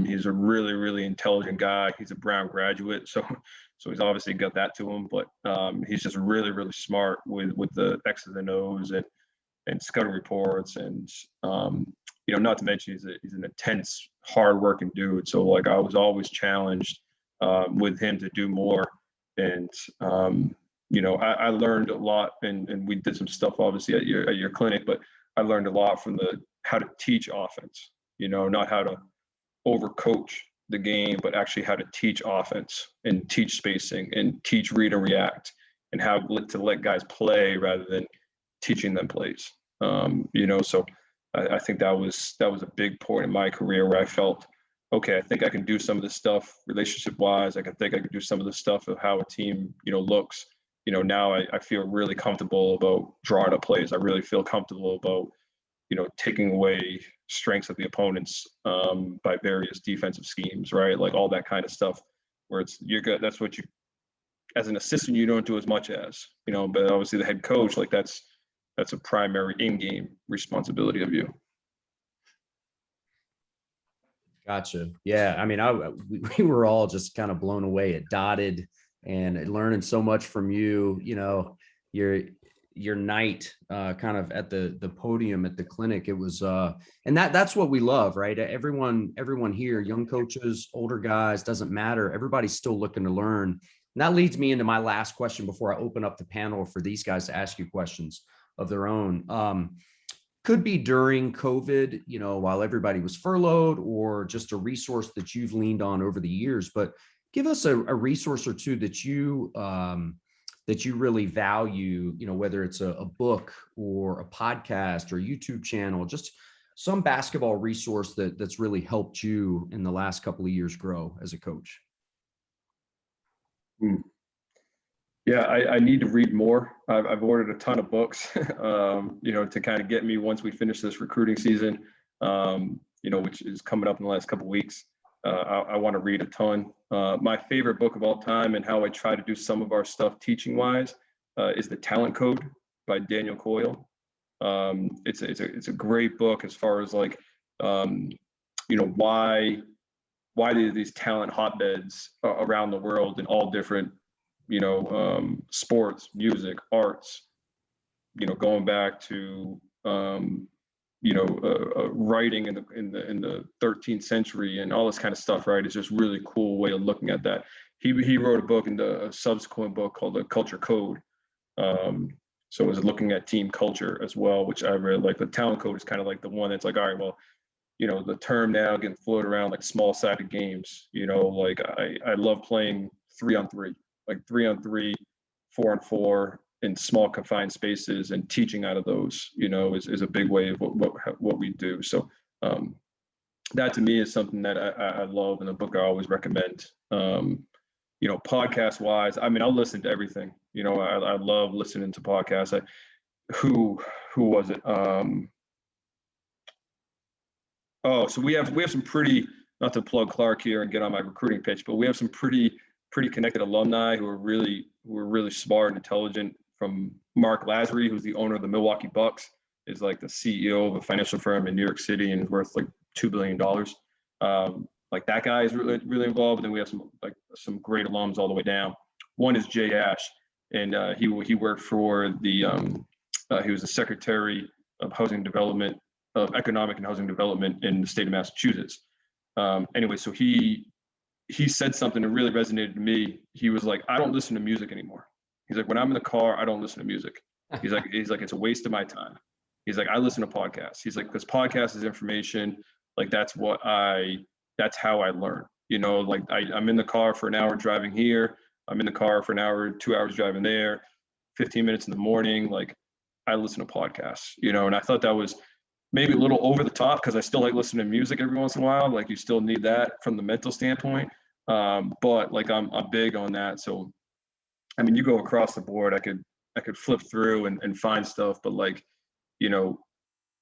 He's a really, really intelligent guy. He's a Brown graduate. So he's obviously got that to him, but he's just really, really smart with the X's and O's and scouting reports. And, not to mention he's an intense, hardworking dude. So like I was always challenged with him to do more. And, I learned a lot, and we did some stuff obviously at your clinic, but I learned a lot from how to teach offense, not how to overcoach the game, but actually how to teach offense and teach spacing and teach read and react and how to let guys play rather than teaching them plays. So I think that was a big point in my career where I felt, okay, I think I can do some of this stuff relationship wise. I think I can do some of the stuff of how a team, looks. Now I feel really comfortable about drawing up plays. I really feel comfortable about, taking away strengths of the opponents by various defensive schemes, right? Like all that kind of stuff where you're good. That's what you, as an assistant, you don't do as much as, but obviously the head coach, like that's a primary in-game responsibility of you. Gotcha. Yeah. I mean, we were all just kind of blown away at Dotted and learning so much from you, your night kind of at the podium at the clinic. It was, and that's what we love, right? Everyone here, young coaches, older guys, doesn't matter. Everybody's still looking to learn. And that leads me into my last question before I open up the panel for these guys to ask you questions of their own. Could be during COVID, while everybody was furloughed, or just a resource that you've leaned on over the years, but give us a resource or two that you really value, whether it's a book or a podcast or YouTube channel, just some basketball resource that's really helped you in the last couple of years grow as a coach. Yeah, I need to read more. I've ordered a ton of books, to kind of get me once we finish this recruiting season, which is coming up in the last couple of weeks. I want to read a ton. My favorite book of all time and how I try to do some of our stuff teaching wise is The Talent Code by Daniel Coyle. It's a great book as far as like, why these talent hotbeds around the world in all different, sports, music, arts, going back to, writing in the 13th century and all this kind of stuff, right? It's just really cool way of looking at that. He wrote a book in a subsequent book called The Culture Code. So it was looking at team culture as well, which I really like. The Talent Code is kind of like the one that's like, all right, well, the term now getting floated around like small-sided games, like I love playing 3-on-3, like 3-on-3, 4-on-4 in small confined spaces, and teaching out of those, is a big way of what we do. So that to me is something that I love, and a book I always recommend. Podcast wise, I mean, I'll listen to everything. I love listening to podcasts. Who was it? So we have some pretty, not to plug Clark here and get on my recruiting pitch, but we have some pretty connected alumni who are really smart and intelligent. From Mark Lazary, who's the owner of the Milwaukee Bucks, is like the CEO of a financial firm in New York City and is worth like $2 billion. Like that guy is really, really involved. And then we have some great alums all the way down. One is Jay Ash, and he worked for he was the Secretary of Housing Development, of Economic and Housing Development in the state of Massachusetts. Anyway, so he said something that really resonated to me. He was like, I don't listen to music anymore. He's like, when I'm in the car, I don't listen to music. He's like, it's a waste of my time. He's like, I listen to podcasts. He's like, because podcast is information. Like that's what I that's how I learn. You know, like I'm in the car for an hour driving here. I'm in the car for an hour, 2 hours driving there, 15 minutes in the morning. Like I listen to podcasts, you know, and I thought that was maybe a little over the top because I still like listening to music every once in a while. Like you still need that from the mental standpoint. But like I'm big on that. So I mean, you go across the board, I could flip through and find stuff, but like, you know,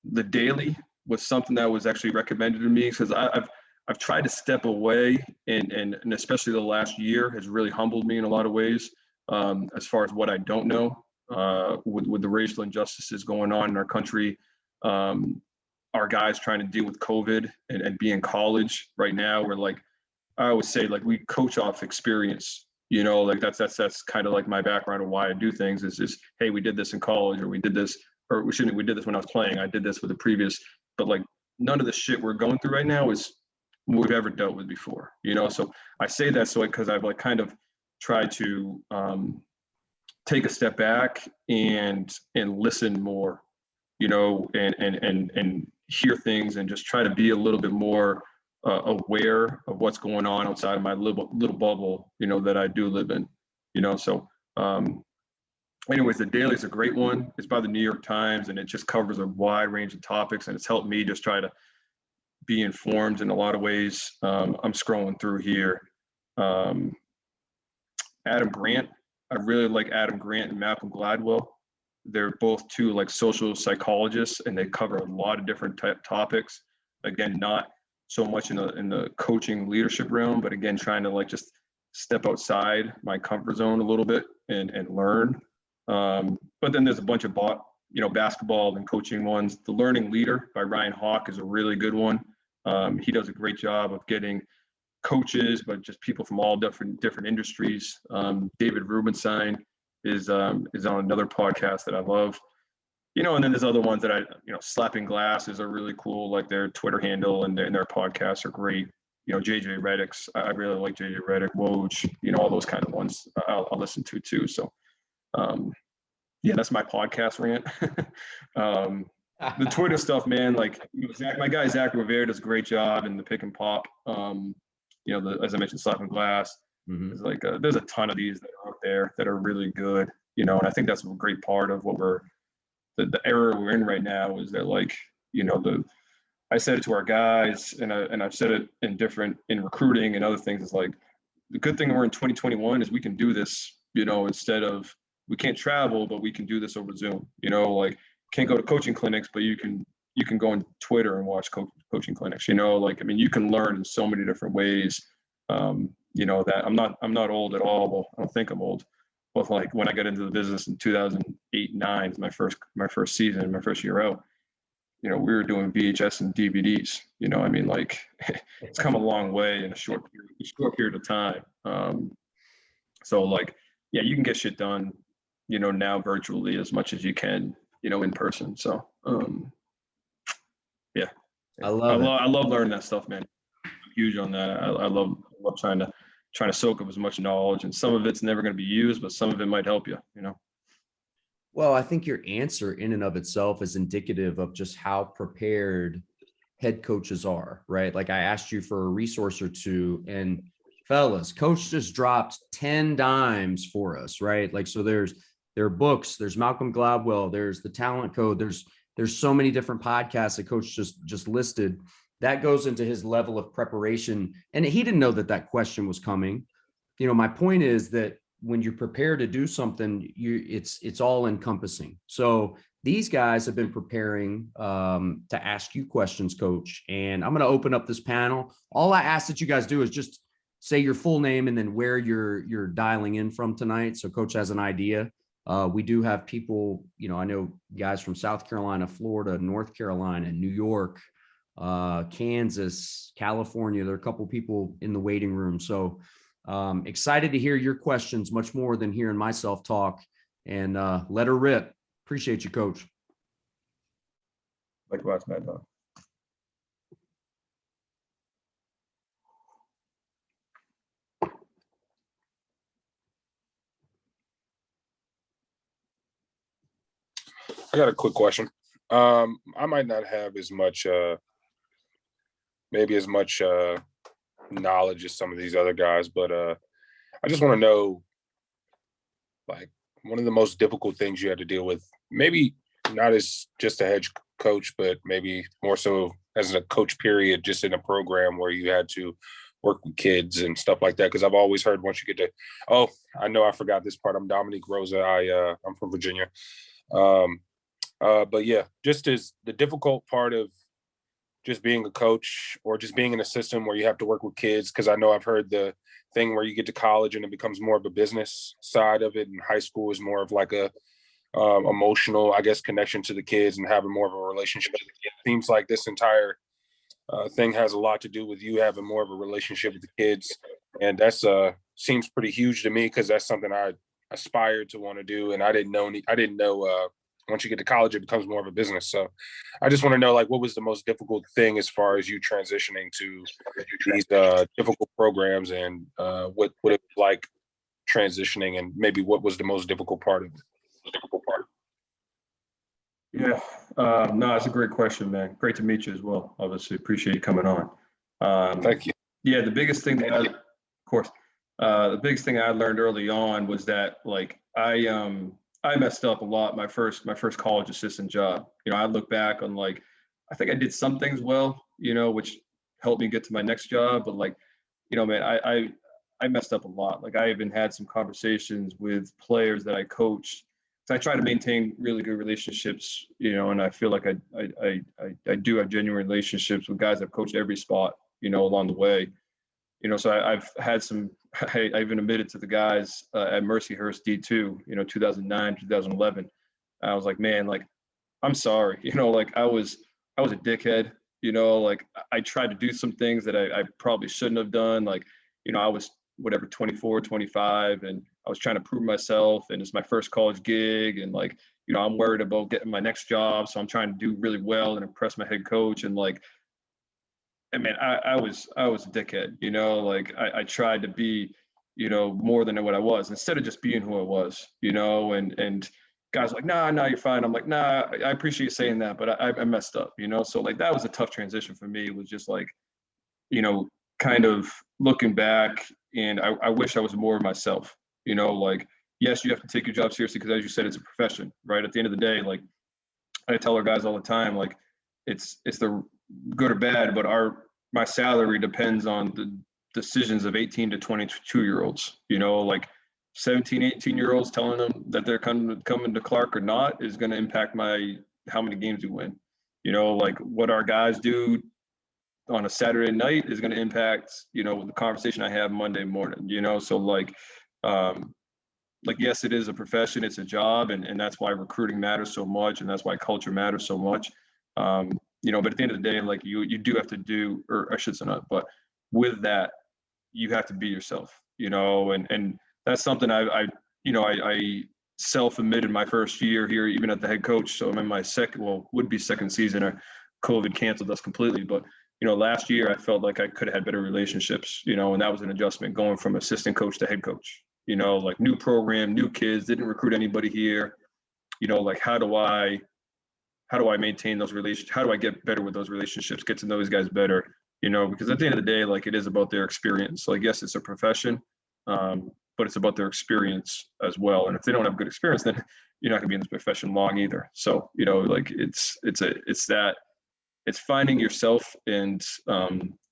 the daily was something that was actually recommended to me because I've tried to step away and especially the last year has really humbled me in a lot of ways as far as what I don't know with the racial injustices going on in our country. Our guys trying to deal with COVID and be in college right now. We're like, I always say like we coach off experience, you know, like that's kind of like my background of why I do things is, hey, we did this in college or we did this, or we did this when I was playing. I did this with the previous, but like none of the shit we're going through right now is what we've ever dealt with before, you know? So I say that so because I've like kind of tried to take a step back and listen more, you know, and hear things and just try to be a little bit more aware of what's going on outside of my little bubble, you know, that I do live in, you know? So anyways, the Daily is a great one. It's by the New York Times and it just covers a wide range of topics and it's helped me just try to be informed in a lot of ways. I'm scrolling through here. Adam Grant, I really like Adam Grant and Malcolm Gladwell. They're both two like social psychologists and they cover a lot of different topics. Again, not so much in the coaching leadership realm, but again, trying to like just step outside my comfort zone a little bit and learn. But then there's a bunch of basketball and coaching ones. The Learning Leader by Ryan Hawk is a really good one. He does a great job of getting coaches, but just people from all different industries. David Rubenstein is on another podcast that I love. You know, and then there's other ones that Slapping Glasses are really cool, like their Twitter handle and their podcasts are great. You know, JJ Redick's, I really like JJ Redick, Woj, you know, all those kind of ones I'll listen to too. So, yeah, that's my podcast rant. The Twitter stuff, man, like my guy Zach Rivera does a great job in the pick and pop. You know, as I mentioned, Slapping Glass. There's like there's a ton of these that are out there that are really good. You know, and I think that's a great part of what the era we're in right now is that like, you know, I said it to our guys and I've said it in recruiting and other things. It's like the good thing we're in 2021 is we can do this, you know, instead of we can't travel, but we can do this over Zoom, you know, like can't go to coaching clinics, but you can go on Twitter and watch coaching clinics, you know, like, I mean, you can learn in so many different ways. You know, that I'm not old at all. Well, I don't think I'm old. But like when I got into the business in 2008, 9, my first season, my first year out, you know, we were doing VHS and DVDs, you know, I mean, like it's come a long way in a short period of time. So like, yeah, you can get shit done, you know, now virtually as much as you can, you know, in person. So, yeah, I love learning that stuff, man. I'm huge on that. I love trying to soak up as much knowledge, and some of it's never going to be used, but some of it might help you, you know? Well, I think your answer in and of itself is indicative of just how prepared head coaches are, right? Like I asked you for a resource or two and fellas, coach just dropped 10 dimes for us, right? Like, so there are books, there's Malcolm Gladwell, there's the Talent Code, there's so many different podcasts that coach just listed. That goes into his level of preparation. And he didn't know that question was coming. You know, my point is that when you're prepared to do something, it's all encompassing. So these guys have been preparing to ask you questions, coach. And I'm going to open up this panel. All I ask that you guys do is just say your full name and then where you're dialing in from tonight. So coach has an idea. We do have people, you know, I know guys from South Carolina, Florida, North Carolina, New York, Kansas, California. There are a couple people in the waiting room. So excited to hear your questions much more than hearing myself talk, and let her rip. Appreciate you, coach. Likewise, Maddog. I got a quick question. I might not have as much, maybe as much knowledge as some of these other guys, but I just want to know, like, one of the most difficult things you had to deal with, maybe not as just a head coach, but maybe more so as a coach period, just in a program where you had to work with kids and stuff like that. Because I've always heard once you get to, oh, I know I forgot this part. I'm DOMINIQUE, ROSA. I'm from Virginia. But yeah, just as the difficult part of just being a coach or just being in a system where you have to work with kids. Because I know I've heard the thing where you get to college and it becomes more of a business side of it, and high school is more of like a emotional, I guess, connection to the kids and having more of a relationship. It seems like this entire thing has a lot to do with you having more of a relationship with the kids, and that's seems pretty huge to me, because that's something I aspired to want to do, and I didn't know once you get to college it becomes more of a business. So I just want to know, like, what was the most difficult thing as far as you transitioning to these difficult programs, and what it was like transitioning, and maybe what was the most difficult part of it? Yeah, no, it's a great question, man. Great to meet you as well. Obviously, appreciate you coming on. Thank you. Yeah, the biggest thing that the biggest thing I learned early on was that, like, I messed up a lot my first college assistant job. You know, I look back on, like, I think I did some things well, you know, which helped me get to my next job. But, like, you know, man, I messed up a lot. Like, I even had some conversations with players that I coached. So I try to maintain really good relationships, you know, and I feel like I do have genuine relationships with guys I've coached every spot, you know, along the way. You know, so I've had some, I even admitted to the guys at Mercyhurst D2, you know, 2009, 2011. I was like, man, like, I'm sorry, you know, like, I was a dickhead, you know, like, I tried to do some things that I probably shouldn't have done. Like, you know, I was whatever, 24, 25, and I was trying to prove myself, and it's my first college gig, and, like, you know, I'm worried about getting my next job, so I'm trying to do really well and impress my head coach. And, like, I mean, I was a dickhead, you know, like, I tried to be, you know, more than what I was, instead of just being who I was, you know. And guys were like, nah, you're fine. I'm like, nah, I appreciate you saying that, but I messed up, you know. So, like, that was a tough transition for me. It was just, like, you know, kind of looking back, and I wish I was more of myself, you know. Like, yes, you have to take your job seriously, because, as you said, it's a profession, right? At the end of the day, like, I tell our guys all the time, like, it's the good or bad, but my salary depends on the decisions of 18 to 22-year-olds, you know. Like, 17, 18-year-olds telling them that they're coming to Clark or not is going to impact how many games we win. You know, like, what our guys do on a Saturday night is going to impact, you know, the conversation I have Monday morning, you know. So, like, yes, it is a profession, it's a job, and that's why recruiting matters so much, and that's why culture matters so much. You know, but at the end of the day, like, you do have to do, or I should say not, but with that, you have to be yourself, you know. And that's something I self-admitted my first year here, even at the head coach. So I'm in my would-be second season. COVID canceled us completely, but, you know, last year I felt like I could have had better relationships, you know, and that was an adjustment going from assistant coach to head coach. You know, like, new program, new kids, didn't recruit anybody here. You know, like, how do I maintain those relationships? How do I get better with those relationships, get to know these guys better? You know, because at the end of the day, like, it is about their experience. Like, yes, it's a profession, but it's about their experience as well. And if they don't have good experience, then you're not gonna be in this profession long either. So, you know, like, it's finding yourself and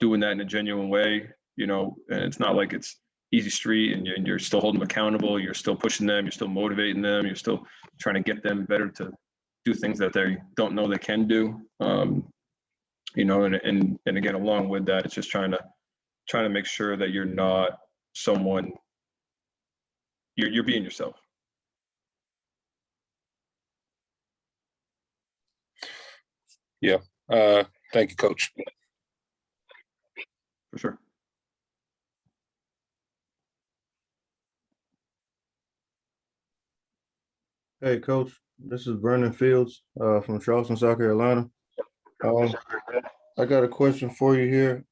doing that in a genuine way, you know. And it's not like it's easy street, and you're still holding them accountable, you're still pushing them, you're still motivating them, you're still trying to get them better to do things that they don't know they can do. You know, and again, along with that, it's just trying to make sure that you're not someone, you're being yourself. Yeah. Thank you, Coach. For sure. Hey, Coach, this is Vernon Fields from Charleston, South Carolina. I got a question for you here.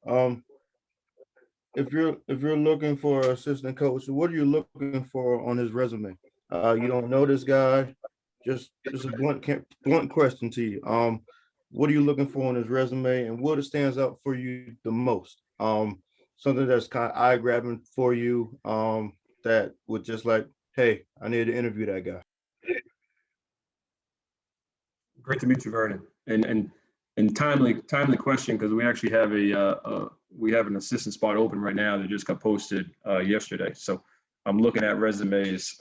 If you're looking for an assistant coach, what are you looking for on his resume? You don't know this guy. Just a blunt question to you. What are you looking for on his resume, and what stands out for you the most? something that's kind of eye grabbing for you, that would just like, hey, I need to interview that guy? Great to meet you, Vernon. And timely question, because we actually have we have an assistant spot open right now that just got posted yesterday. So I'm looking at resumes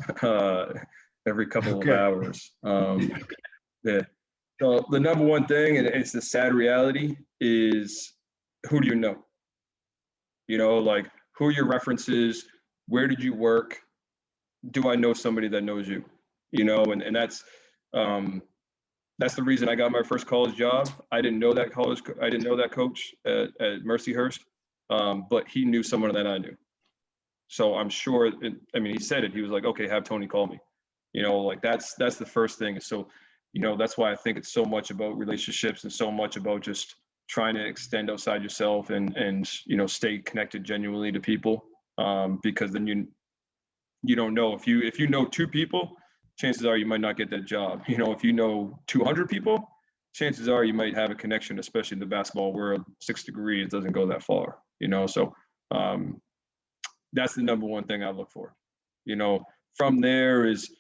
every couple of hours. Yeah. So the number one thing, and it's the sad reality, is who do you know? You know, like, who are your references? Where did you work? Do I know somebody that knows you? You know, and that's the reason I got my first college job. I didn't know that coach at Mercyhurst, but he knew someone that I knew. So I'm sure, I mean, he said it, he was like, okay, have Tony call me. You know, like that's the first thing. So, you know, that's why I think it's so much about relationships and so much about just trying to extend outside yourself and you know, stay connected genuinely to people, because then you don't know, if you know 2 people, chances are you might not get that job. You know, if you know 200 people, chances are you might have a connection, especially in the basketball world. 6 degrees doesn't go that far, you know? So that's the number one thing I look for. You know, from there is,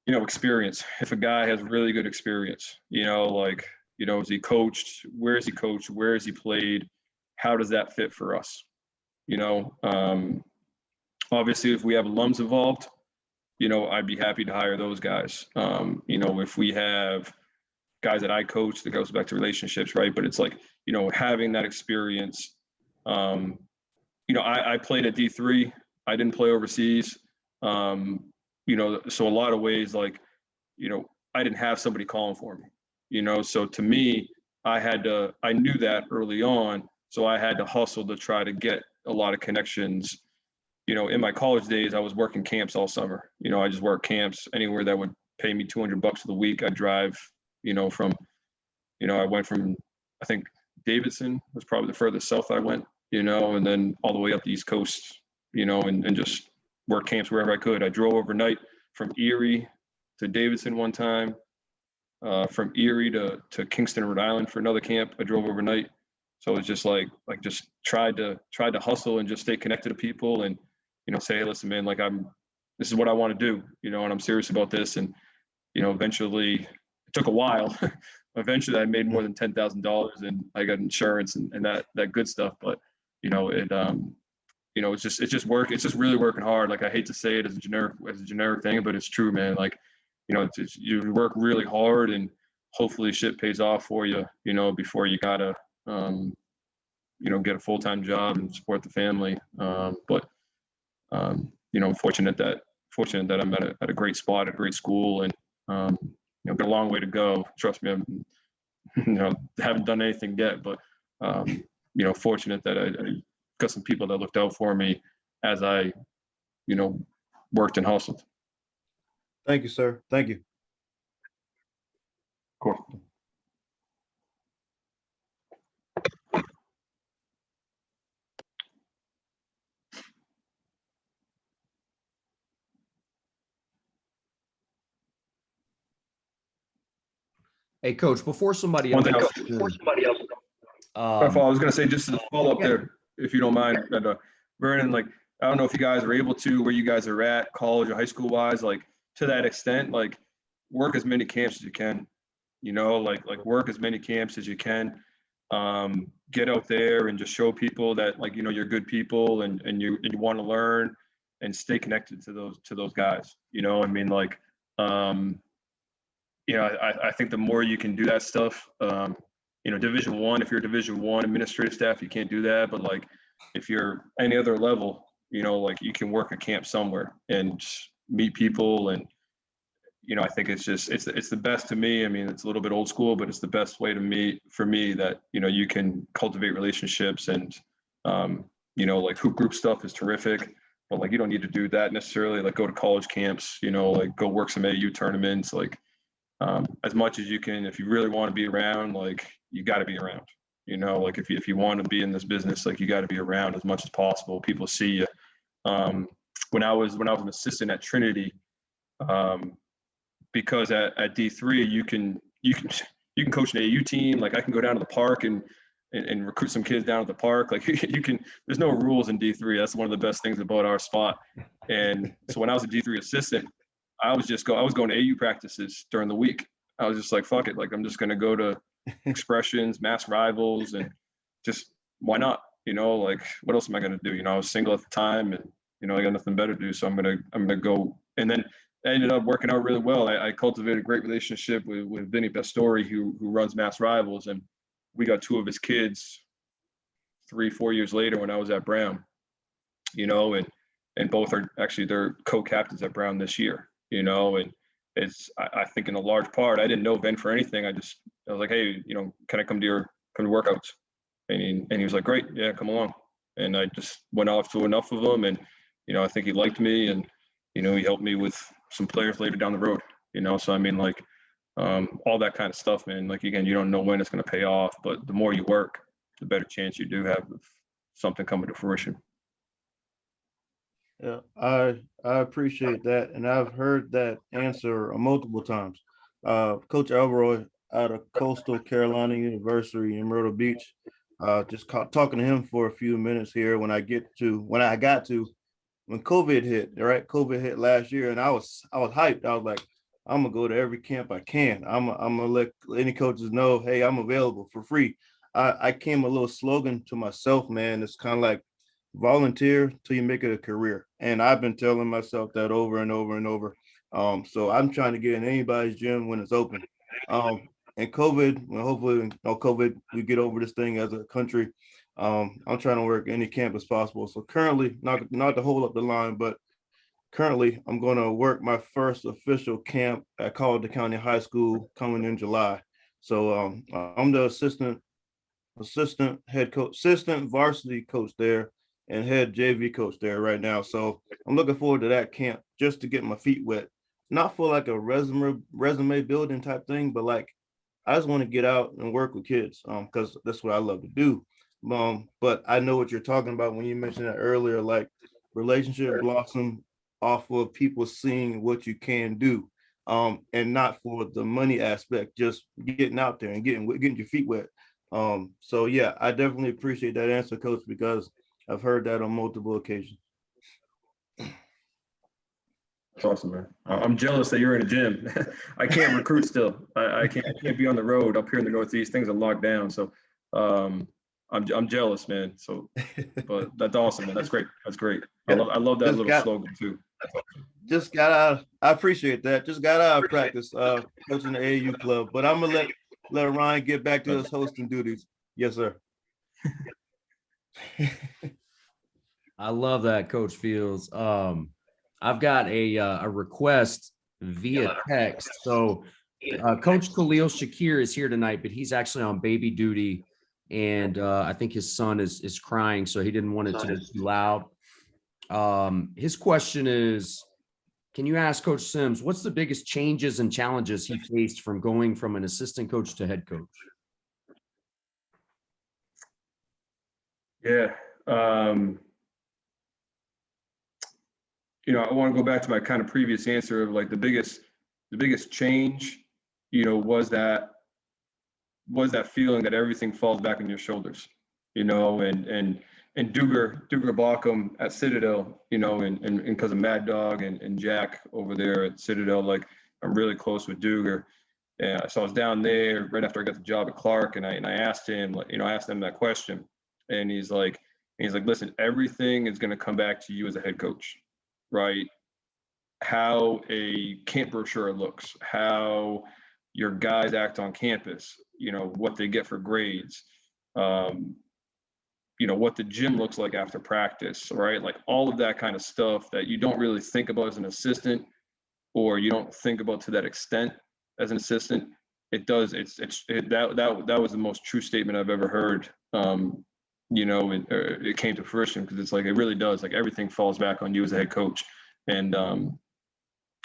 you know, experience. If a guy has really good experience, you know, like, you know, is he coached? Where is he coached? Where has he played? How does that fit for us? You know, obviously if we have alums involved, you know, I'd be happy to hire those guys. You know, if we have guys that I coach, that goes back to relationships, right? But it's like, you know, having that experience. You know, I played at D3. I didn't play overseas. You know, so a lot of ways, like, you know, I didn't have somebody calling for me, you know? So to me, I knew that early on. So I had to hustle to try to get a lot of connections. You know, in my college days, I was working camps all summer. You know, I just worked camps anywhere that would pay me $200 for the week. I'd drive, you know, I went from, I think Davidson was probably the furthest south I went, you know, and then all the way up the East Coast, you know, and just work camps wherever I could. I drove overnight from Erie to Davidson one time, from Erie to Kingston, Rhode Island for another camp. I drove overnight. So it's just like just tried to hustle and just stay connected to people and, you know, say, hey, listen, man, like this is what I want to do, you know, and I'm serious about this. And, you know, eventually it took a while. Eventually I made more than $10,000 and I got insurance and that good stuff. But, you know, you know, it's just work. It's just really working hard. Like, I hate to say it as a generic thing, but it's true, man. Like, you know, you work really hard and hopefully shit pays off for you, you know, before you gotta, you know, get a full-time job and support the family. But you know, I'm fortunate that I'm at a great spot, a great school, and you know, got a long way to go. Trust me, I'm, you know, haven't done anything yet, but you know, fortunate that I got some people that looked out for me as I, you know, worked and hustled. Thank you, sir. Thank you. Of course. Hey, Coach, before somebody One else, thing else. I was going to say, just to follow up there, if you don't mind, Vernon, like, I don't know if you guys are able to, where you guys are at, college or high school wise, like, to that extent, like, work as many camps as you can, you know, like work as many camps as you can. Get out there and just show people that, like, you know, you're good people and you want to learn and stay connected to those guys. You know, I mean, like, you know, I think the more you can do that stuff, you know, Division I, if you're Division I administrative staff, you can't do that. But like, if you're any other level, you know, like, you can work a camp somewhere and meet people. And, you know, I think it's the best to me. I mean, it's a little bit old school, but it's the best way to meet for me that, you know, you can cultivate relationships and, you know, like, hoop group stuff is terrific, but like, you don't need to do that necessarily. Like, go to college camps, you know, like, go work some AU tournaments, like, as much as you can. If you really want to be around, like, you got to be around, you know, like, if you want to be in this business, like, you got to be around as much as possible. People see you. When I was an assistant at Trinity, because at D3 you can coach an AU team. Like, I can go down to the park and and recruit some kids down at the park. Like you can, there's no rules in D3. That's one of the best things about our spot. And so when I was a D3 assistant, I was going to AU practices during the week. I was just like, fuck it. Like, I'm just going to go to expressions, mass rivals, and just, why not? You know, like, what else am I going to do? You know, I was single at the time, and, you know, I got nothing better to do. So I'm going to go. And then I ended up working out really well. I cultivated a great relationship with Vinny Pastori, who runs mass rivals. And we got 2 of his kids 3-4 years later when I was at Brown, you know, and both are actually, they're co-captains at Brown this year, you know, and it's, I think in a large part, I didn't know Ben for anything. I was like, hey, you know, can I come to workouts? And he was like, great, yeah, come along. And I just went off to enough of them, and, you know, I think he liked me, and, you know, he helped me with some players later down the road, you know? So, I mean, like, all that kind of stuff, man. Like, again, you don't know when it's going to pay off, but the more you work, the better chance you do have of something coming to fruition. Yeah, I appreciate that, and I've heard that answer multiple times. Coach Elroy out of Coastal Carolina University in Myrtle Beach. Just talking to him for a few minutes here when I got to when COVID hit. Right, COVID hit last year, and I was hyped. I was like, I'm gonna go to every camp I can. I'm gonna let any coaches know, hey, I'm available for free. I came a little slogan to myself, man. It's kind of like, volunteer till you make it a career. And I've been telling myself that over and over and over. So I'm trying to get in anybody's gym when it's open. And COVID, well, hopefully, you know, COVID, we get over this thing as a country. I'm trying to work any camp as possible. So currently, not to hold up the line, but currently I'm going to work my first official camp at Colleton County High School coming in July. So I'm the assistant head coach, assistant varsity coach there, and head JV coach there right now. So I'm looking forward to that camp just to get my feet wet. Not for like a resume building type thing, but like, I just want to get out and work with kids because that's what I love to do. But I know what you're talking about when you mentioned that earlier, like relationship blossom off of people seeing what you can do, and not for the money aspect, just getting out there and getting your feet wet. So yeah, I definitely appreciate that answer, Coach, because I've heard that on multiple occasions. That's awesome, man. I'm jealous that you're in a gym. I can't recruit still. I can't be on the road up here in the Northeast. Things are locked down. So I'm jealous, man. So, but that's awesome, man. That's great. That's great. I love that little slogan too. Just got out. I appreciate that. Just got out of practice, coaching the AAU club. But I'm gonna let Ryan get back to his hosting duties. Yes, sir. I love that, Coach Fields. I've got a request via text. So Coach KHALIL SHAKIR is here tonight, but he's actually on baby duty, and I think his son is crying, so he didn't want it to be too loud. His question is, can you ask Coach SIMMS, what's the biggest changes and challenges he faced from going from an assistant coach to head coach? Yeah. You know, I want to go back to my kind of previous answer of like the biggest change, you know, was that feeling that everything falls back on your shoulders, you know, and Duger Baucom at Citadel, you know, and because of Maddog and Jack over there at Citadel, like I'm really close with Duger. And so I was down there right after I got the job at Clark, and I asked him, like, you know, I asked him that question, and he's like, listen, everything is going to come back to you as a head coach, right? How a camp brochure looks, how your guys act on campus, you know, what they get for grades, you know, what the gym looks like after practice, right? Like all of that kind of stuff that you don't really think about as an assistant, or you don't think about to that extent as an assistant. It does. That was the most true statement I've ever heard. You know, it came to fruition, because it's like, it really does. Like everything falls back on you as a head coach. And,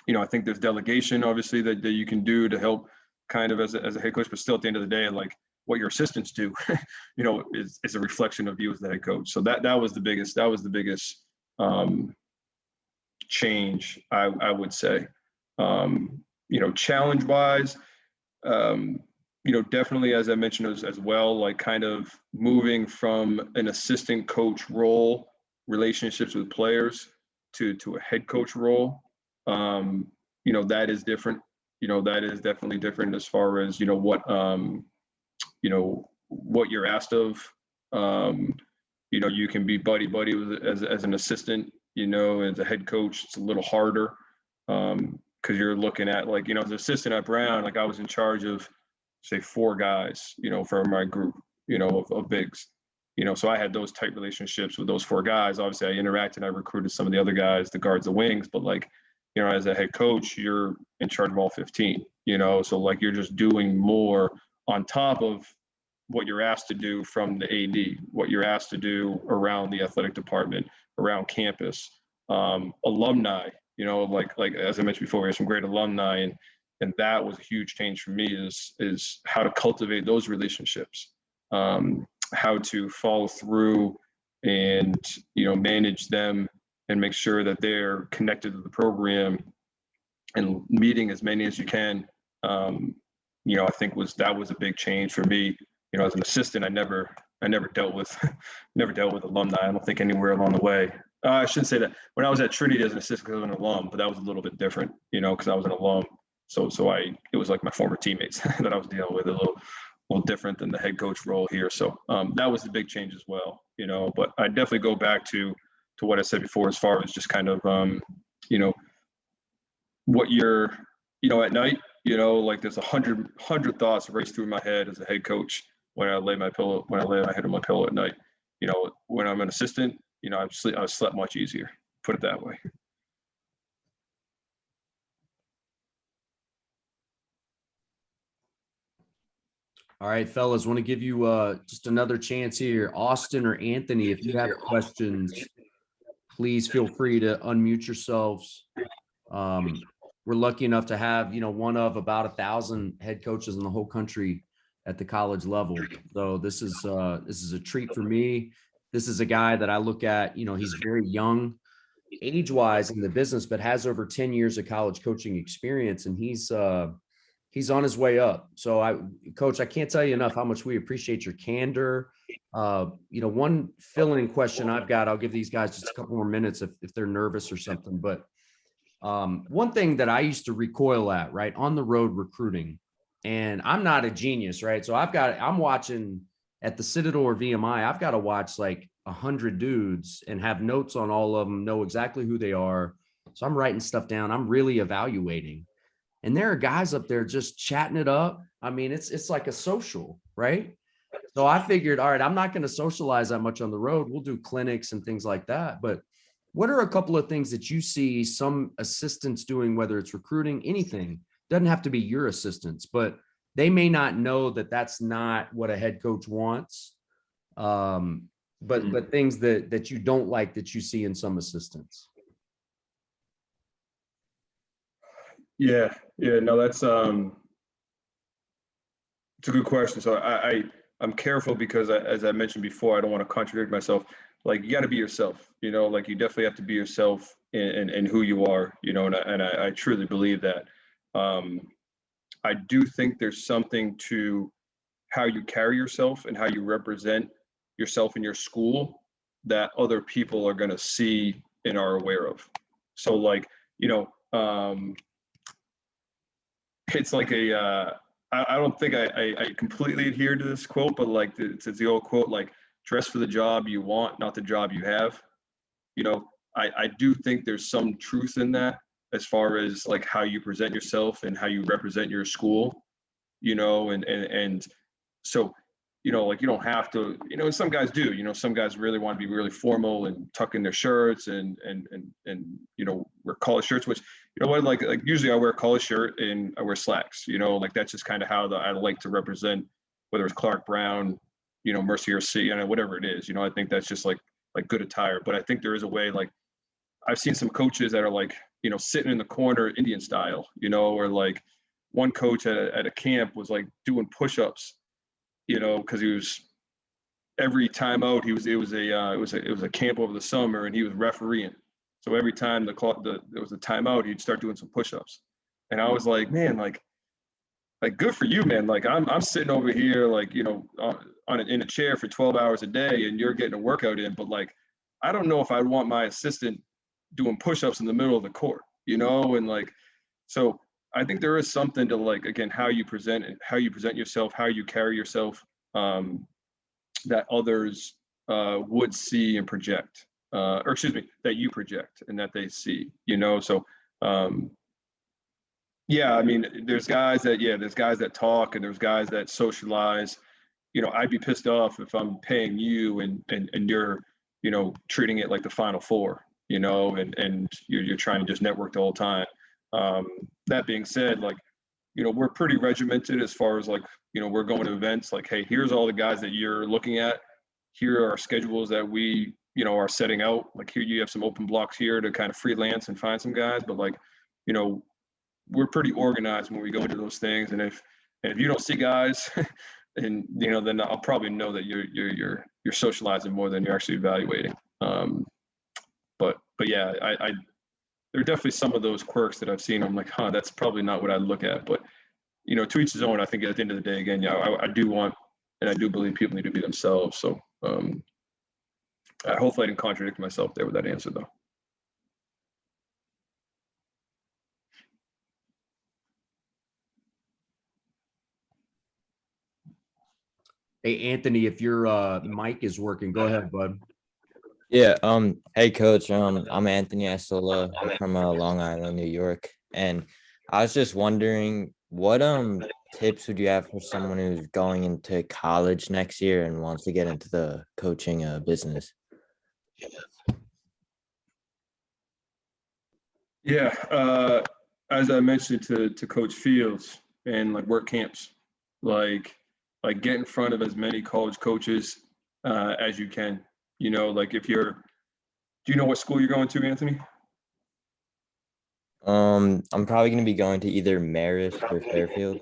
you know, I think there's delegation, obviously, that you can do to help kind of as a head coach, but still at the end of the day, like what your assistants do, you know, is a reflection of you as the head coach. So that was the biggest change, I would say. You know, challenge wise, definitely, as I mentioned as well, like kind of moving from an assistant coach role, relationships with players, to a head coach role. That is different. That is definitely different as far as, what you're asked of. You can be buddy with as an assistant, as a head coach, it's a little harder. Because you're looking at, like, as an assistant at Brown, like I was in charge of, say, 4 guys, for my group, of bigs. So I had those tight relationships with those 4 guys. Obviously, I interacted, I recruited some of the other guys, the guards, the wings, but like, as a head coach, you're in charge of all 15, so like you're just doing more on top of what you're asked to do from the AD, what you're asked to do around the athletic department, around campus, alumni, like as I mentioned before, we have some great alumni, and that was a huge change for me is how to cultivate those relationships, how to follow through and, manage them and make sure that they're connected to the program and meeting as many as you can. I think that was a big change for me. As an assistant, I never dealt with alumni. I don't think anywhere along the way. I shouldn't say that. When I was at Trinity as an assistant, because I was an alum, but that was a little bit different, because I was an alum. So it was like my former teammates that I was dealing with, a little different than the head coach role here. So that was the big change as well, but I definitely go back to what I said before, as far as just kind of, what you're, at night, like there's 100 thoughts race through my head as a head coach when I lay my head on my pillow at night. When I'm an assistant, I slept much easier, put it that way. All right, fellas, want to give you just another chance here. Austin or Anthony, if you have questions, please feel free to unmute yourselves. We're lucky enough to have, one of about 1,000 head coaches in the whole country at the college level. So this is a treat for me. This is a guy that I look at, he's very young age-wise in the business, but has over 10 years of college coaching experience, and he's on his way up. So Coach, I can't tell you enough how much we appreciate your candor. One fill-in question I've got, I'll give these guys just a couple more minutes if they're nervous or something, but one thing that I used to recoil at, right, on the road recruiting, and I'm not a genius, right? So I'm watching at the Citadel or VMI, I've got to watch like 100 dudes and have notes on all of them, know exactly who they are. So I'm writing stuff down. I'm really evaluating. And there are guys up there just chatting it up. I mean, it's like a social, right? So I figured, all right, I'm not going to socialize that much on the road. We'll do clinics and things like that. But what are a couple of things that you see some assistants doing, whether it's recruiting, anything? Doesn't have to be your assistants, but they may not know that that's not what a head coach wants. But things that you don't like that you see in some assistants. Yeah, no, that's it's a good question. So I'm careful because as I mentioned before, I don't want to contradict myself. Like, you got to be yourself, like you definitely have to be yourself and who you are, and I truly believe that. I do think there's something to how you carry yourself and how you represent yourself in your school that other people are going to see and are aware of. So like, it's like I don't think I completely adhere to this quote, but like it's the old quote, like, dress for the job you want, not the job you have. I do think there's some truth in that, as far as like how you present yourself and how you represent your school, and so, like, you don't have to, some guys do, some guys really want to be really formal and tuck in their shirts and wear collar shirts, which, like usually I wear a collar shirt and I wear slacks, like that's just kind of how I like to represent, whether it's Clark Brown, Mercier C, whatever it is, I think that's just like good attire. But I think there is a way, like I've seen some coaches that are like, sitting in the corner Indian style, or like one coach at a camp was like doing push-ups, because he was every time out, it was a camp over the summer and he was refereeing. So every time there was a timeout, he'd start doing some push-ups. And I was like, man, like like, good for you, man. Like I'm sitting over here, like, you know, in a chair for 12 hours a day and you're getting a workout in, but like, I don't know if I'd want my assistant doing push-ups in the middle of the court, you know? And like, so I think there is something to, like, again, how you present yourself, how you carry yourself, that others would see and project, or excuse me, that you project and that they see, you know? So, yeah, I mean, there's guys that talk and there's guys that socialize. You know, I'd be pissed off if I'm paying you and you're, you know, treating it like the Final Four, you know, and you're trying to just network the whole time. That being said, like, you know, we're pretty regimented as far as, like, you know, we're going to events like, hey, here's all the guys that you're looking at. Here are our schedules that we, you know, are setting out. Like, here you have some open blocks here to kind of freelance and find some guys. But, like, you know, we're pretty organized when we go into those things. And if you don't see guys, and, you know, then I'll probably know that you're socializing more than you're actually evaluating. But yeah, I there are definitely some of those quirks that I've seen. I'm like, huh, that's probably not what I'd look at. But, you know, to each his own. I think at the end of the day, again, yeah, I do want, and I do believe people need to be themselves. So hopefully I didn't contradict myself there with that answer, though. Hey, Anthony, if your mic is working, go ahead, bud. Yeah. Hey, Coach. I'm Anthony ISOLA. I'm from Long Island, New York, and I was just wondering, what tips would you have for someone who's going into college next year and wants to get into the coaching business? Yeah, as I mentioned to Coach Fields, and like, work camps, like get in front of as many college coaches as you can. You know, like, do you know what school you're going to, Anthony? I'm probably going to be going to either Marist or Fairfield.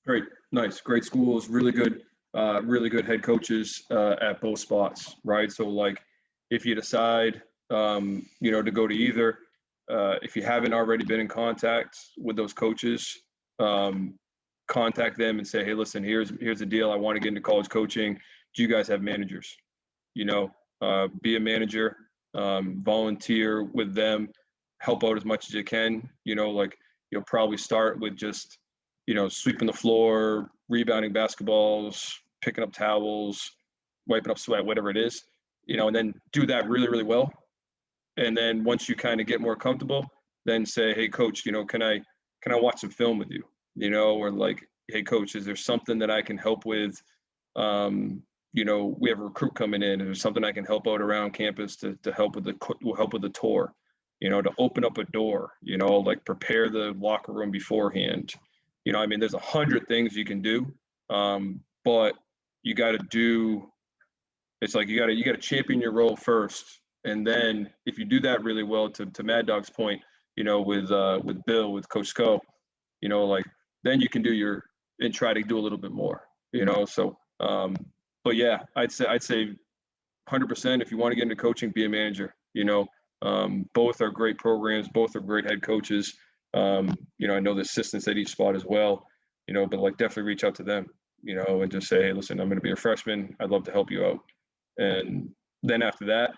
Great, nice, great schools, really good head coaches at both spots, right? So, like, if you decide, you know, to go to either, if you haven't already been in contact with those coaches, contact them and say, hey, listen, here's the deal. I want to get into college coaching. Do you guys have managers? You know, be a manager, volunteer with them, help out as much as you can. You know, like, you'll probably start with just, you know, sweeping the floor, rebounding basketballs, picking up towels, wiping up sweat, whatever it is, you know, and then do that really, really well. And then once you kind of get more comfortable, then say, hey, coach, you know, can I watch some film with you? You know, or like, hey, coach, is there something that I can help with? You know, we have a recruit coming in, and there's something I can help out around campus to help with the tour, you know, to open up a door, you know, like, prepare the locker room beforehand. You know, I mean, there's 100 things you can do, but you got to do. It's like, you got to champion your role first, and then if you do that really well, to Maddog's point, you know, with Bill, with Coach Sco, you know, like, then you can do and try to do a little bit more, you know. So, but yeah, I'd say 100%. If you want to get into coaching, be a manager. You know, both are great programs, both are great head coaches. You know, I know the assistants at each spot as well. You know, but, like, definitely reach out to them. You know, and just say, hey, listen, I'm going to be a freshman. I'd love to help you out. And then after that,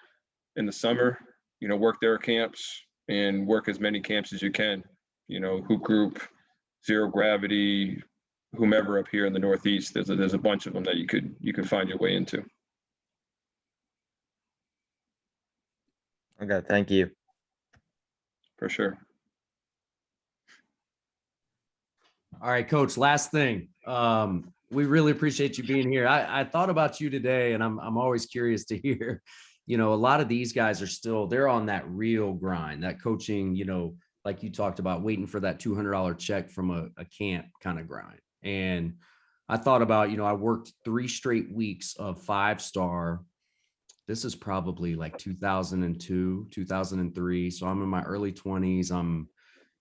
in the summer, you know, work their camps and work as many camps as you can. You know, hoop group, zero gravity, whomever up here in the Northeast. There's a bunch of them that you could find your way into. Okay, thank you. For sure. All right, Coach, last thing. We really appreciate you being here. I thought about you today, and I'm always curious to hear, you know, a lot of these guys are they're on that real grind, that coaching, you know, like you talked about, waiting for that $200 check from a camp kind of grind. And I thought about, you know, I worked 3 straight weeks of 5-star. This is probably like 2002, 2003. So I'm in my early 20s. I'm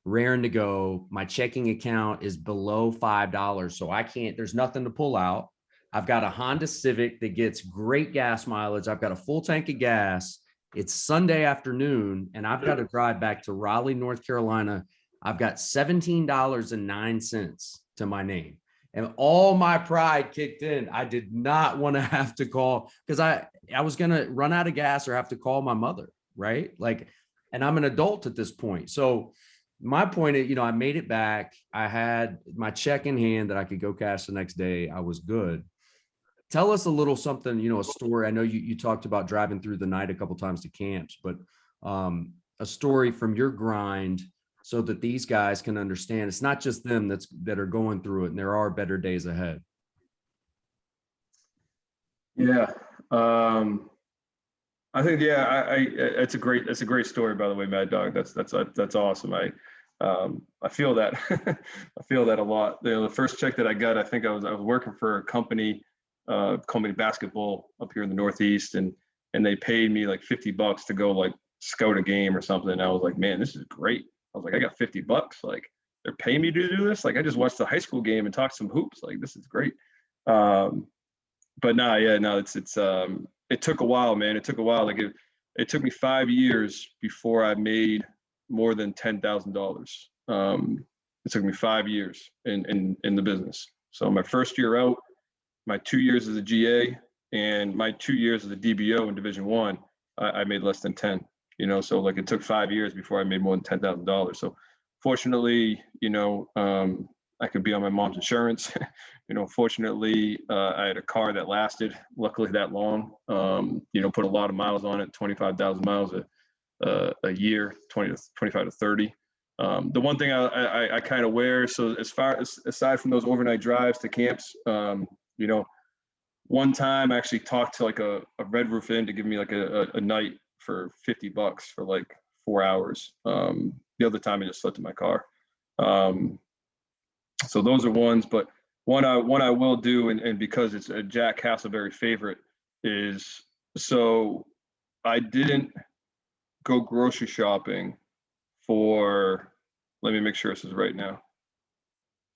raring to go. My checking account is below $5. So there's nothing to pull out. I've got a Honda Civic that gets great gas mileage. I've got a full tank of gas. It's Sunday afternoon, and I've got to drive back to Raleigh, North Carolina. I've got $17.09 to my name. And all my pride kicked in. I did not want to have to call because I was going to run out of gas or have to call my mother, right? Like, and I'm an adult at this point. So my point is, I made it back. I had my check in hand that I could go cash the next day. I was good. Tell us a little something, a story. I know you talked about driving through the night a couple times to camps, but a story from your grind so that these guys can understand it's not just them that are going through it, and there are better days ahead. Yeah. I think, it's a great story, by the way, Maddog. That's awesome. I feel that, I feel that a lot. The first check that I got, I think I was working for a company basketball up here in the Northeast, and they paid me like $50 to go like scout a game or something. And I was like, man, this is great. I was like, I got $50. Like, they're paying me to do this. Like, I just watched the high school game and talked some hoops. Like, this is great. But it took a while, man. It took a while. Like, it took me 5 years before I made more than $10,000. It took me 5 years in the business. So my first year out, my 2 years as a GA, and my 2 years as a DBO in Division I, I made less than 10. So like it took 5 years before I made more than $10,000. So fortunately, I could be on my mom's insurance. Fortunately, I had a car that lasted, luckily that long. Put a lot of miles on it, 25,000 miles a year, 25 to 30. The one thing I kind of wear, so as far as aside from those overnight drives to camps, one time I actually talked to like a Red Roof Inn to give me like a night for $50 for like 4 hours. The other time I just slept in my car. So those are ones, but one I will do, and because it's a Jack Castleberry favorite, is so I didn't go grocery shopping for, let me make sure this is right now,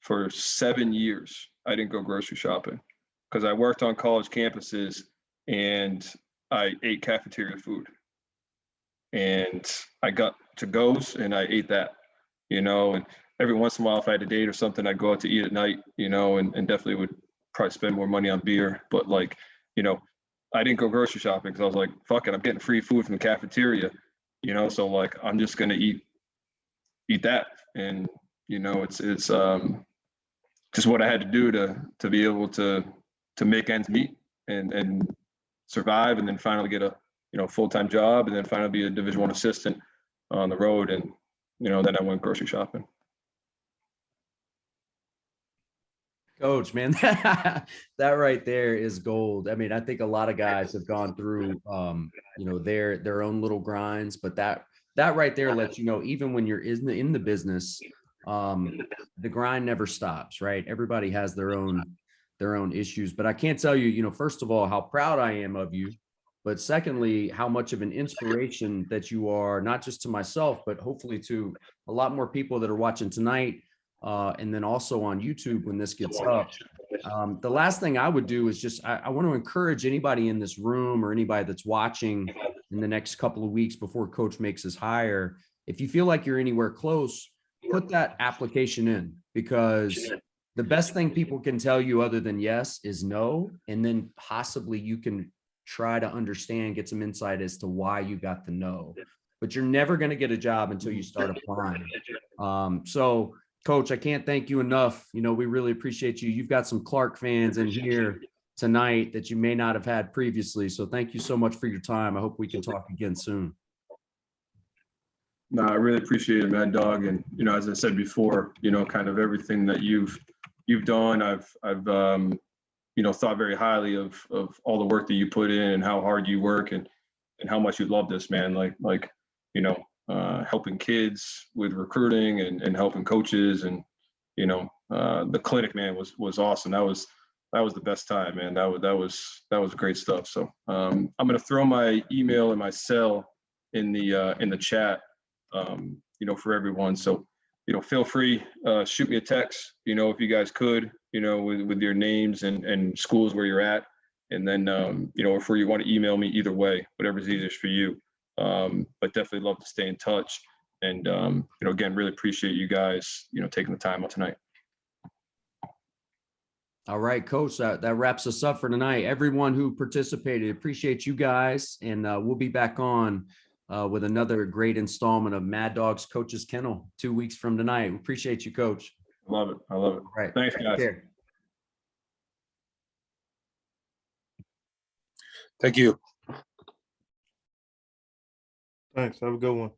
for 7 years. I didn't go grocery shopping because I worked on college campuses and I ate cafeteria food. And I got to Goose and I ate that, and every once in a while, if I had a date or something, I'd go out to eat at night, and definitely would probably spend more money on beer. But like, I didn't go grocery shopping because I was like, fuck it, I'm getting free food from the cafeteria, so like, I'm just going to eat that. And, it's just what I had to do to be able to make ends meet and survive, and then finally get a, full-time job, and then finally be a Division I assistant on the road. And, then I went grocery shopping. Coach, man, that right there is gold. I mean, I think a lot of guys have gone through, their own little grinds, but that right there lets you know, even when you're in the business, the grind never stops, right? Everybody has their own issues, but I can't tell you, first of all, how proud I am of you, but secondly, how much of an inspiration that you are, not just to myself, but hopefully to a lot more people that are watching tonight. And then also on YouTube when this gets up. The last thing I would do is just, I want to encourage anybody in this room or anybody that's watching in the next couple of weeks before coach makes his hire. If you feel like you're anywhere close, put that application in, because the best thing people can tell you other than yes is no. And then possibly you can try to understand, get some insight as to why you got the no, but you're never going to get a job until you start applying. So Coach, I can't thank you enough. We really appreciate you. You've got some Clark fans in here tonight that you may not have had previously. So thank you so much for your time. I hope we can talk again soon. No, I really appreciate it, Maddog. And, as I said before, kind of everything that you've done, I've thought very highly of all the work that you put in and how hard you work and how much you love this, man. Like, helping kids with recruiting and helping coaches, and the clinic, man, was awesome. That was the best time, man. That was great stuff. So I'm gonna throw my email and my cell in the chat, for everyone. So feel free, shoot me a text, if you guys could, with your names and schools where you're at, and then if you want to email me, either way, whatever's easiest for you. But definitely love to stay in touch. And again, really appreciate you guys, taking the time out tonight. All right, Coach, that wraps us up for tonight. Everyone who participated, appreciate you guys. And we'll be back on with another great installment of Mad Dog's Coach's Kennel 2 weeks from tonight. We appreciate you, Coach. Love it. I love it. All right. Thanks, Take guys. care. Thank you. Thanks. Have a good one.